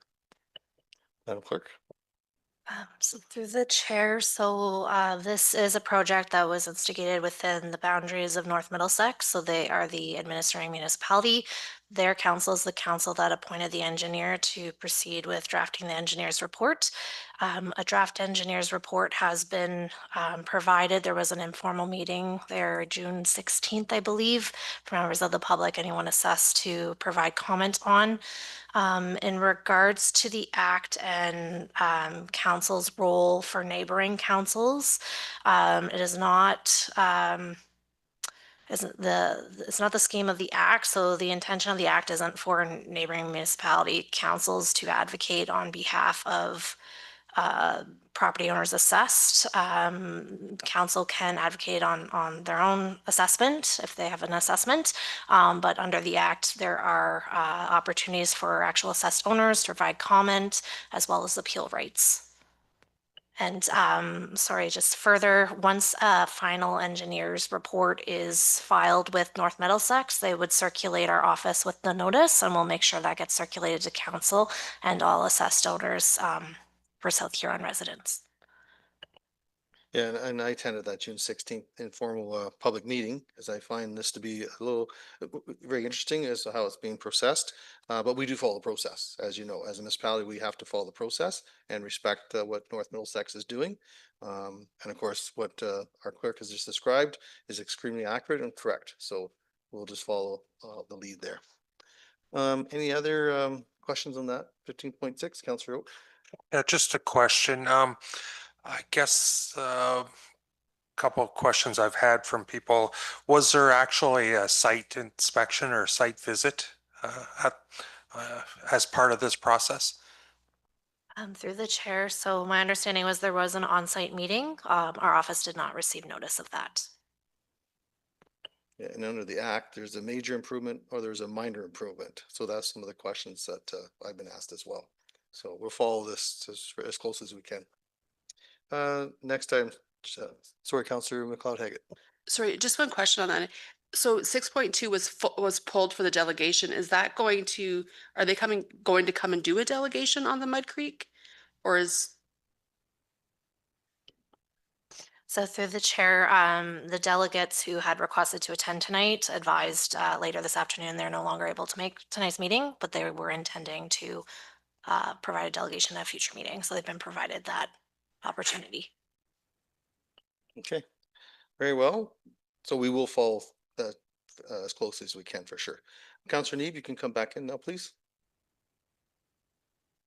Madam Clerk? So through the chair, this is a project that was instigated within the boundaries of North Middlesex. So they are the administering municipality. Their council is the council that appointed the engineer to proceed with drafting the engineer's report. A draft engineer's report has been provided. There was an informal meeting there June 16th, I believe, for members of the public, anyone assessed to provide comment on. In regards to the act and council's role for neighboring councils, it is not it's not the scheme of the act. So the intention of the act isn't for neighboring municipality councils to advocate on behalf of property owners assessed. Council can advocate on their own assessment if they have an assessment, but under the act, there are opportunities for actual assessed owners to provide comment as well as appeal rights. And sorry, just further, once a final engineer's report is filed with North Middlesex, they would circulate our office with the notice, and we'll make sure that gets circulated to council and all assessed owners for South Huron residents. Yeah, and I attended that June 16th informal public meeting, as I find this to be a little very interesting as to how it's being processed. But we do follow the process. As you know, as a municipality, we have to follow the process and respect what North Middlesex is doing. And of course, what our clerk has just described is extremely accurate and correct. So we'll just follow the lead there. Any other questions on that? 15.6, Councillor Oak? Yeah, just a question. I guess a couple of questions I've had from people. Was there actually a site inspection or site visit as part of this process? Through the chair, so my understanding was there was an on-site meeting. Our office did not receive notice of that. Yeah, and under the act, there's a major improvement or there's a minor improvement. So that's some of the questions that I've been asked as well. So we'll follow this as close as we can. Next time, sorry, Councillor McLeod-Haggett. Sorry, just one question on that. So 6.2 was pulled for the delegation. Is that going to, are they going to come and do a delegation on the Mud Creek? Or is, So through the chair, the delegates who had requested to attend tonight advised later this afternoon they're no longer able to make tonight's meeting, but they were intending to provide a delegation at a future meeting. So they've been provided that opportunity. Okay, very well. So we will follow that as closely as we can for sure. Councillor Neeb, you can come back in now, please.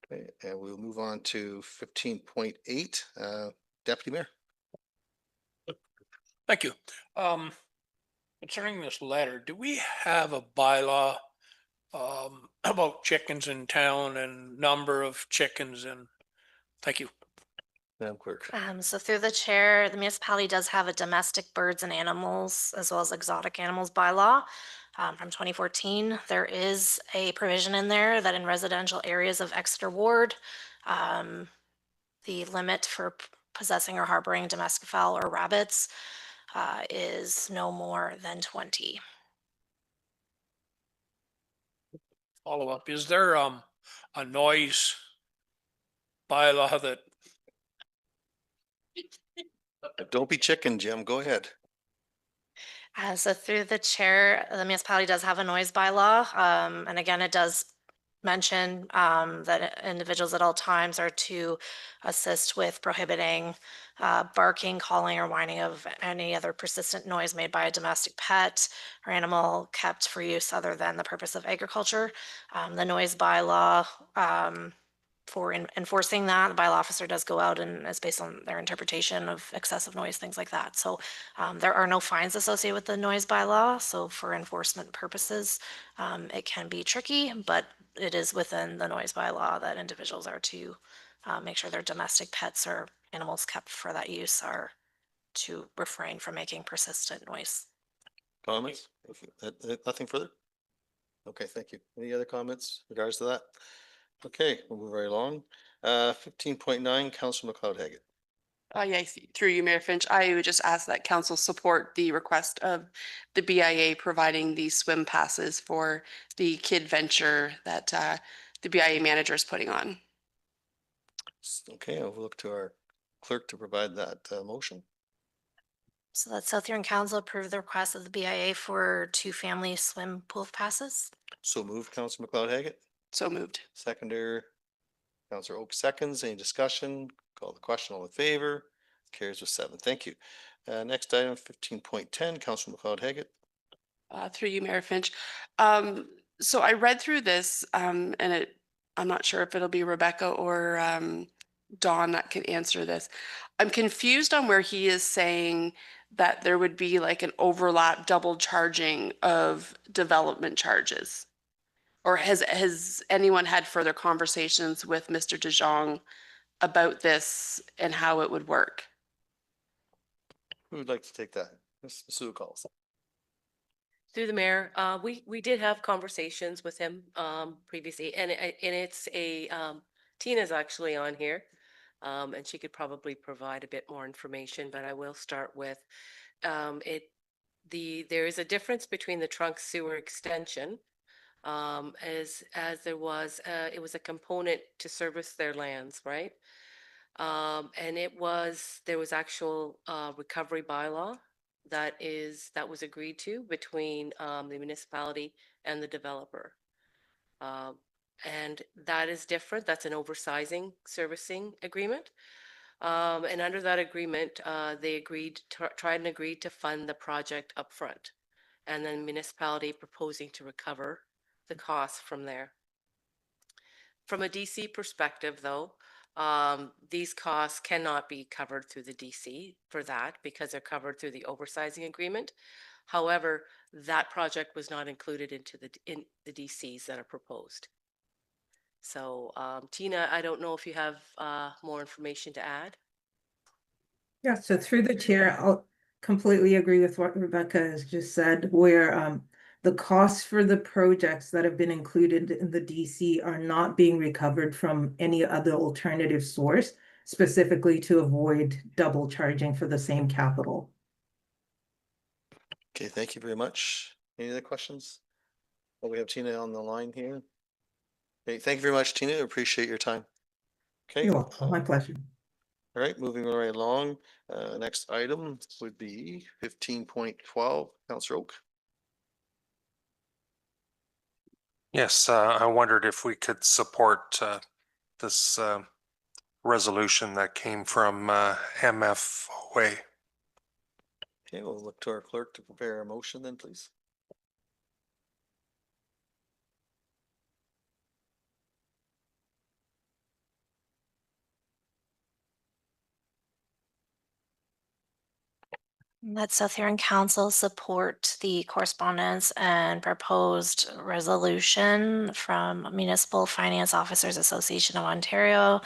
Okay, and we'll move on to 15.8, Deputy Mayor. Thank you. Concerning this letter, do we have a bylaw about chickens in town and number of chickens and, thank you. Madam Clerk. So through the chair, the municipality does have a domestic birds and animals as well as exotic animals bylaw from 2014. There is a provision in there that in residential areas of Exeter Ward, the limit for possessing or harboring domestic fowl or rabbits is no more than 20. Follow up, is there a noise bylaw that Don't be chicken, Jim. Go ahead. So through the chair, the municipality does have a noise bylaw. And again, it does mention that individuals at all times are to assist with prohibiting barking, calling, or whining of any other persistent noise made by a domestic pet or animal kept for use other than the purpose of agriculture. The noise bylaw for enforcing that, the bylaw officer does go out and is based on their interpretation of excessive noise, things like that. So there are no fines associated with the noise bylaw. So for enforcement purposes, it can be tricky, but it is within the noise bylaw that individuals are to make sure their domestic pets or animals kept for that use are to refrain from making persistent noise. Comments? Nothing further? Okay, thank you. Any other comments in regards to that? Okay, we'll move right along. 15.9, Councillor McLeod Haggett. Yes, through you, Mayor Finch, I would just ask that council support the request of the BIA providing these swim passes for the kid venture that the BIA manager is putting on. Okay, I'll look to our clerk to provide that motion. So that South Huron Council approve the request of the BIA for 2 family swim pool passes. So moved, Councillor McLeod Haggett. So moved. Seconder, Councillor Oak seconds. Any discussion? Call the question. All in favor? Carries with 7. Thank you. Next item, 15.10, Councillor McLeod Haggett. Through you, Mayor Finch. So I read through this and I'm not sure if it'll be Rebecca or Dawn that can answer this. I'm confused on where he is saying that there would be like an overlap double charging of development charges. Or has anyone had further conversations with Mr. De Jong about this and how it would work? Who would like to take that? Ms. Calls. Through the mayor, we did have conversations with him previously, and it's a Tina's actually on here, and she could probably provide a bit more information. But I will start with there is a difference between the trunk sewer extension, as there was it was a component to service their lands, right? And there was actual recovery bylaw that was agreed to between the municipality and the developer. And that is different. That's an oversizing servicing agreement. And under that agreement, they tried and agreed to fund the project upfront, and then municipality proposing to recover the costs from there. From a DC perspective, though, these costs cannot be covered through the DC for that because they're covered through the oversizing agreement. However, that project was not included in the DCs that are proposed. So, Tina, I don't know if you have more information to add. Yeah, so through the chair, I'll completely agree with what Rebecca has just said, where the costs for the projects that have been included in the DC are not being recovered from any other alternative source, specifically to avoid double charging for the same capital. Okay, thank you very much. Any other questions? Well, we have Tina on the line here. Okay, thank you very much, Tina. Appreciate your time. Okay. You're welcome. My pleasure. All right, moving right along. Next item would be 15.12, Councillor Oak. Yes, I wondered if we could support this resolution that came from MFOA. Okay, we'll look to our clerk to prepare a motion then, please. That South Huron Council support the correspondence and proposed resolution from Municipal Finance Officers Association of Ontario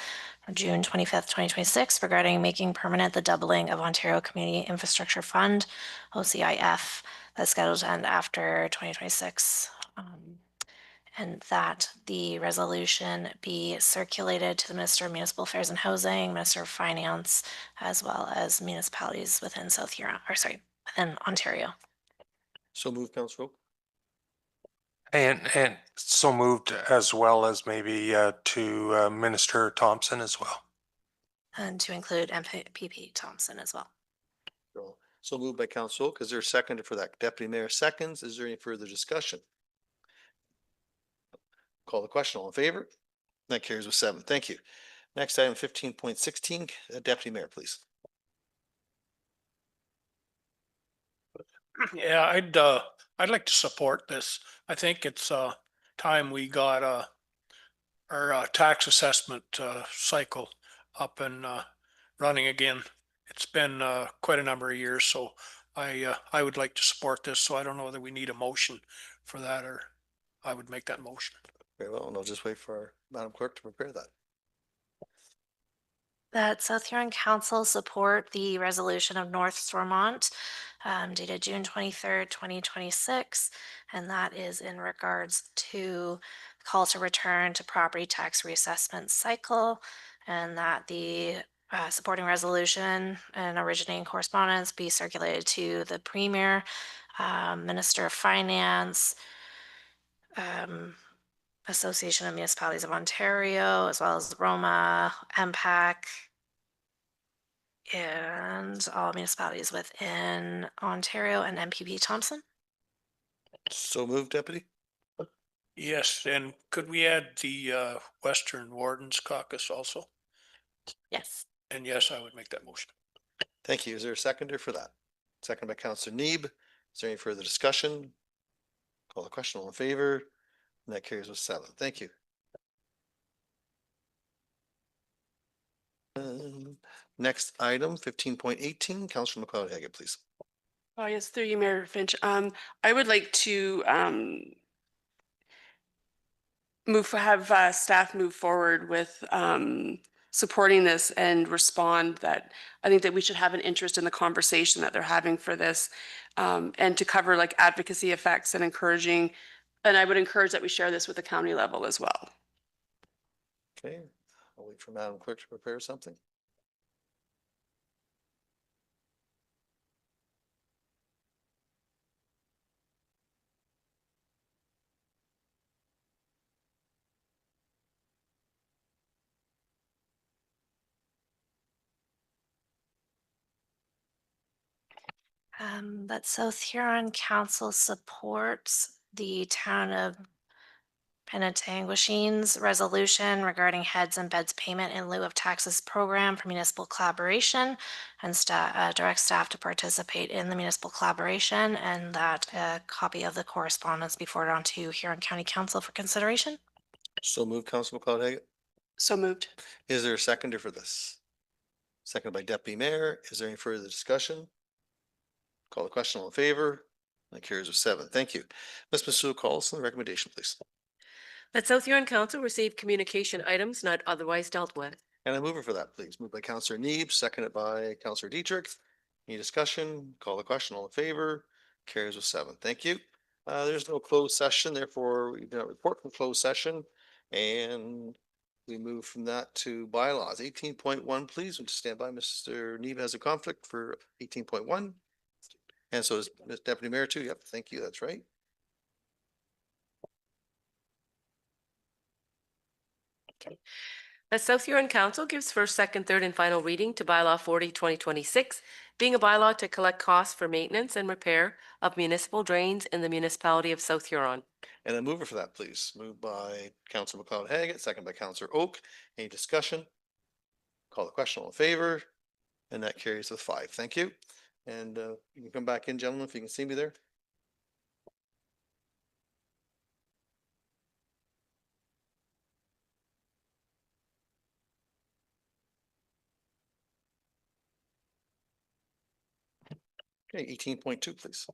on June 25th, 2026 regarding making permanent the doubling of Ontario Community Infrastructure Fund, OCIF, that's scheduled to end after 2026. And that the resolution be circulated to the Minister of Municipal Affairs and Housing, Minister of Finance, as well as municipalities within within Ontario. So move, Councillor Oak. And so moved, as well as maybe to Minister Thompson as well. And to include MPP Thompson as well. So moved by Councillor Oak. Is there a second for that? Deputy Mayor seconds. Is there any further discussion? Call the question. All in favor? That carries with 7. Thank you. Next item, 15.16, Deputy Mayor, please. Yeah, I'd like to support this. I think it's time we got our tax assessment cycle up and running again. It's been quite a number of years, so I would like to support this. So I don't know whether we need a motion for that, or I would make that motion. Very well, and I'll just wait for our Madam Clerk to prepare that. that South Huron Council support the resolution of North Stormont dated June 23rd, 2026. And that is in regards to call to return to property tax reassessment cycle, and that the supporting resolution and originating correspondence be circulated to the Premier, Minister of Finance, Association of Municipalities of Ontario, as well as Roma, MPAC, and all municipalities within Ontario, and MPP Thompson. So moved, Deputy. Yes, and could we add the Western Wardens Caucus also? Yes. And yes, I would make that motion. Thank you. Is there a seconder for that? Second by Counselor Neeb. Is there any further discussion? Call the question. All in favor? And that carries with 7. Thank you. Next item, 15.18, Counselor McLeod-Haggett, please. Oh, yes, through you, Mayor Finch. I would like to have staff move forward with supporting this and respond that I think that we should have an interest in the conversation that they're having for this, and to cover like advocacy effects and encouraging, and I would encourage that we share this with the county level as well. Okay, I'll wait for Madam Clerk to prepare something. That South Huron Council supports the town of Penetanguishine's resolution regarding heads and beds payment in lieu of taxes program for municipal collaboration, and direct staff to participate in the municipal collaboration, and that a copy of the correspondence be forwarded on to Huron County Council for consideration. So moved, Counselor McLeod-Haggett. So moved. Is there a seconder for this? Seconded by Deputy Mayor. Is there any further discussion? Call the question. All in favor? That carries with 7. Thank you. Ms. Masuo-Carlson, recommendation, please. That South Huron Council receive communication items not otherwise dealt with. And a mover for that, please. Moved by Counselor Neeb, seconded by Counselor Dietrich. Any discussion? Call the question. All in favor? Carries with 7. Thank you. There's no closed session, therefore we do not report from closed session. And we move from that to bylaws. 18.1, please. Would you stand by? Mr. Neeb has a conflict for 18.1. And so is Deputy Mayor too. Yep. Thank you. That's right. Okay. The South Huron Council gives first, second, third, and final reading to bylaw 40/2026, being a bylaw to collect costs for maintenance and repair of municipal drains in the municipality of South Huron. And a mover for that, please. Moved by Counselor McLeod-Haggett, second by Counselor Oak. Any discussion? Call the question. All in favor? And that carries with 5. Thank you. And you can come back in, gentlemen, if you can see me there. Okay, 18.2, please.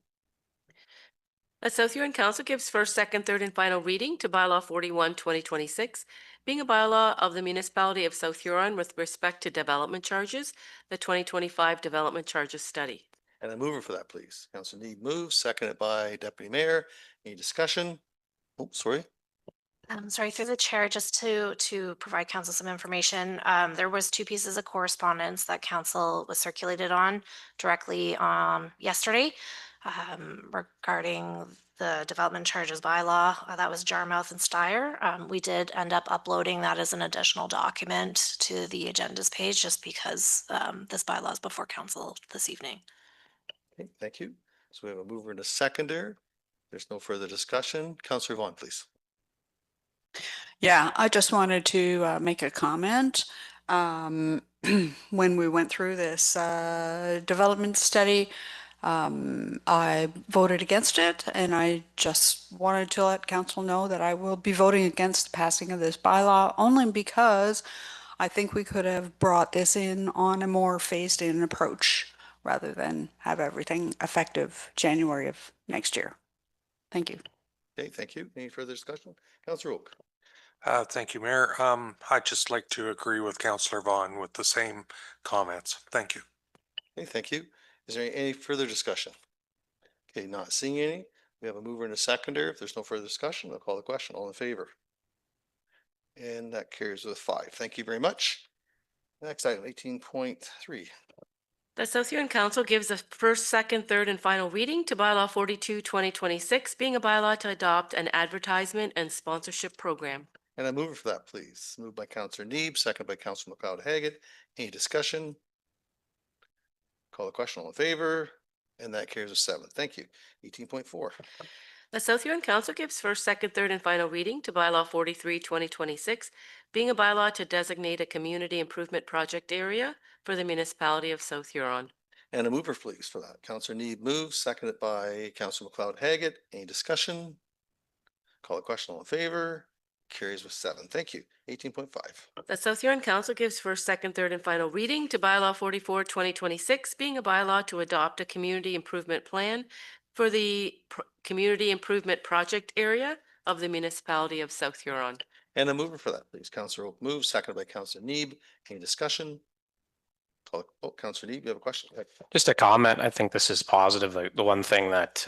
The South Huron Council gives first, second, third, and final reading to bylaw 41/2026, being a bylaw of the municipality of South Huron with respect to development charges, the 2025 development charges study. And a mover for that, please. Counselor Neeb moves, seconded by Deputy Mayor. Any discussion? Oh, sorry. Sorry, through the chair, just to provide council some information, there was 2 pieces of correspondence that council was circulated on directly yesterday regarding the development charges bylaw. That was Jarmouth and Steyr. We did end up uploading that as an additional document to the agendas page just because this bylaw is before council this evening. Okay, thank you. So we have a mover and a seconder. There's no further discussion. Counselor Vaughn, please. Yeah, I just wanted to make a comment. When we went through this development study, I voted against it, and I just wanted to let council know that I will be voting against the passing of this bylaw only because I think we could have brought this in on a more phased-in approach rather than have everything effective January of next year. Thank you. Okay, thank you. Any further discussion? Counselor Oak. Thank you, Mayor. I'd just like to agree with Councillor Vaughn with the same comments. Thank you. Okay, thank you. Is there any further discussion? Okay, not seeing any. We have a mover and a seconder. If there's no further discussion, I'll call the question. All in favor? And that carries with 5. Thank you very much. Next item, 18.3. The South Huron Council gives the first, second, third, and final reading to bylaw 42, 2026, being a bylaw to adopt an advertisement and sponsorship program. And I move for that, please. Moved by Councillor Neeb, second by Councillor McLeod Haggett. Any discussion? Call the question. All in favor? And that carries with 7. Thank you. 18.4. The South Huron Council gives first, second, third, and final reading to bylaw 43, 2026, being a bylaw to designate a community improvement project area for the municipality of South Huron. And a mover, please, for that. Councillor Neeb moves, seconded by Councillor McLeod Haggett. Any discussion? Call the question. All in favor? Carries with 7. Thank you. 18.5. The South Huron Council gives first, second, third, and final reading to bylaw 44, 2026, being a bylaw to adopt a community improvement plan for the community improvement project area of the municipality of South Huron. And a mover for that, please. Councillor Oak moves, seconded by Councillor Neeb. Any discussion? Councillor Neeb, you have a question? Just a comment. I think this is positive. The one thing that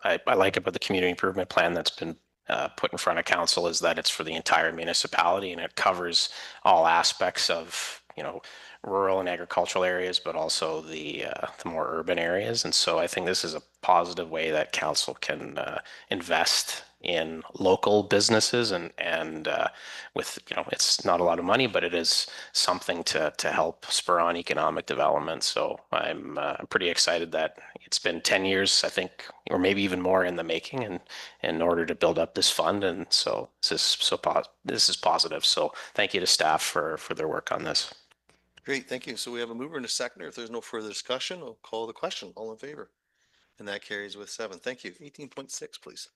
I like about the community improvement plan that's been put in front of council is that it's for the entire municipality and it covers all aspects of, rural and agricultural areas, but also the more urban areas. And so I think this is a positive way that council can invest in local businesses and with, it's not a lot of money, but it is something to help spur on economic development. So I'm pretty excited that it's been 10 years, I think, or maybe even more in the making and in order to build up this fund. And so this is positive. So thank you to staff for their work on this. Great, thank you. So we have a mover and a seconder. If there's no further discussion, I'll call the question. All in favor? And that carries with 7. Thank you. 18.6, please.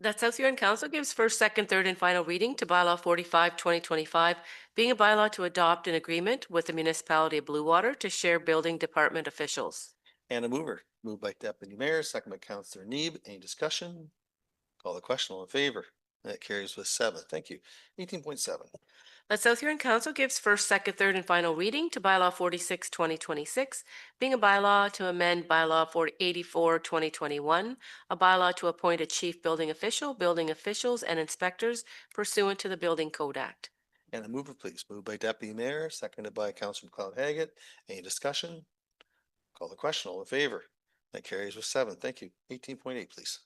That South Huron Council gives first, second, third, and final reading to bylaw 45, 2025, being a bylaw to adopt an agreement with the municipality of Bluewater to share building department officials. And a mover, moved by Deputy Mayor, second by Councillor Neeb. Any discussion? Call the question. All in favor? That carries with 7. Thank you. 18.7. The South Huron Council gives first, second, third, and final reading to bylaw 46, 2026, being a bylaw to amend bylaw 84, 2021, a bylaw to appoint a chief building official, building officials, and inspectors pursuant to the Building Code Act. And a mover, please. Moved by Deputy Mayor, seconded by Councillor McLeod Haggett. Any discussion? Call the question. All in favor? That carries with 7. Thank you. 18.8, please.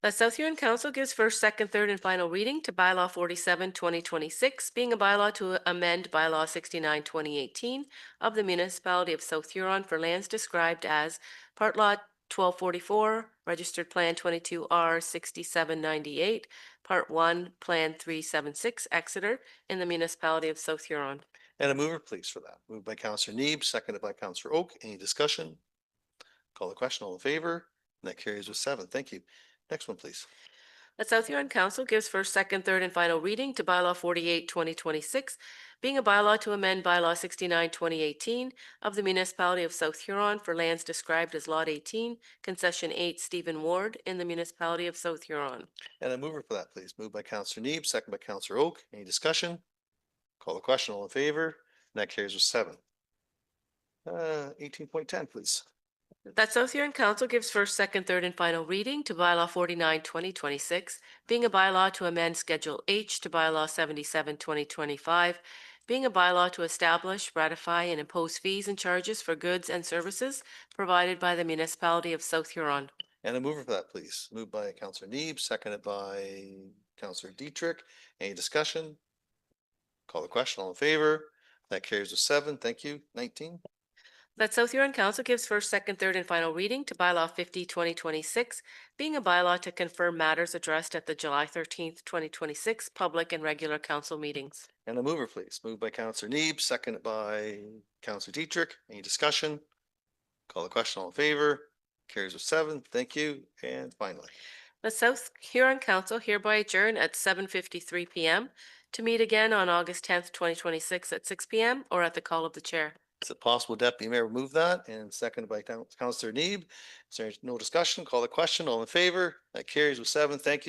The South Huron Council gives first, second, third, and final reading to bylaw 47, 2026, being a bylaw to amend bylaw 69, 2018 of the municipality of South Huron for lands described as part lot 1244, registered plan 22R 6798, part 1, plan 376, Exeter, in the municipality of South Huron. And a mover, please, for that. Moved by Councillor Neeb, seconded by Councillor Oak. Any discussion? Call the question. All in favor? And that carries with 7. Thank you. Next one, please. The South Huron Council gives first, second, third, and final reading to bylaw 48, 2026, being a bylaw to amend bylaw 69, 2018 of the municipality of South Huron for lands described as Lot 18, Concession 8, Stephen Ward, in the municipality of South Huron. And a mover for that, please. Moved by Councillor Neeb, second by Councillor Oak. Any discussion? Call the question. All in favor? And that carries with 7. 18.10, please. That South Huron Council gives first, second, third, and final reading to bylaw 49, 2026, being a bylaw to amend Schedule H to bylaw 77, 2025, being a bylaw to establish, ratify, and impose fees and charges for goods and services provided by the municipality of South Huron. And a mover for that, please. Moved by Councillor Neeb, seconded by Councillor Dietrich. Any discussion? Call the question. All in favor? That carries with 7. Thank you. 19. That South Huron Council gives first, second, third, and final reading to bylaw 50, 2026, being a bylaw to confirm matters addressed at the July 13th, 2026 public and regular council meetings. And a mover, please. Moved by Councillor Neeb, seconded by Councillor Dietrich. Any discussion? Call the question. All in favor? Carries with 7. Thank you. And finally. The South Huron Council hereby adjourn at 7:53 p.m. to meet again on August 10th, 2026 at 6 p.m. or at the call of the chair. Is it possible Deputy Mayor will move that? And seconded by Councillor Neeb. Is there no discussion? Call the question. All in favor? That carries with 7. Thank you.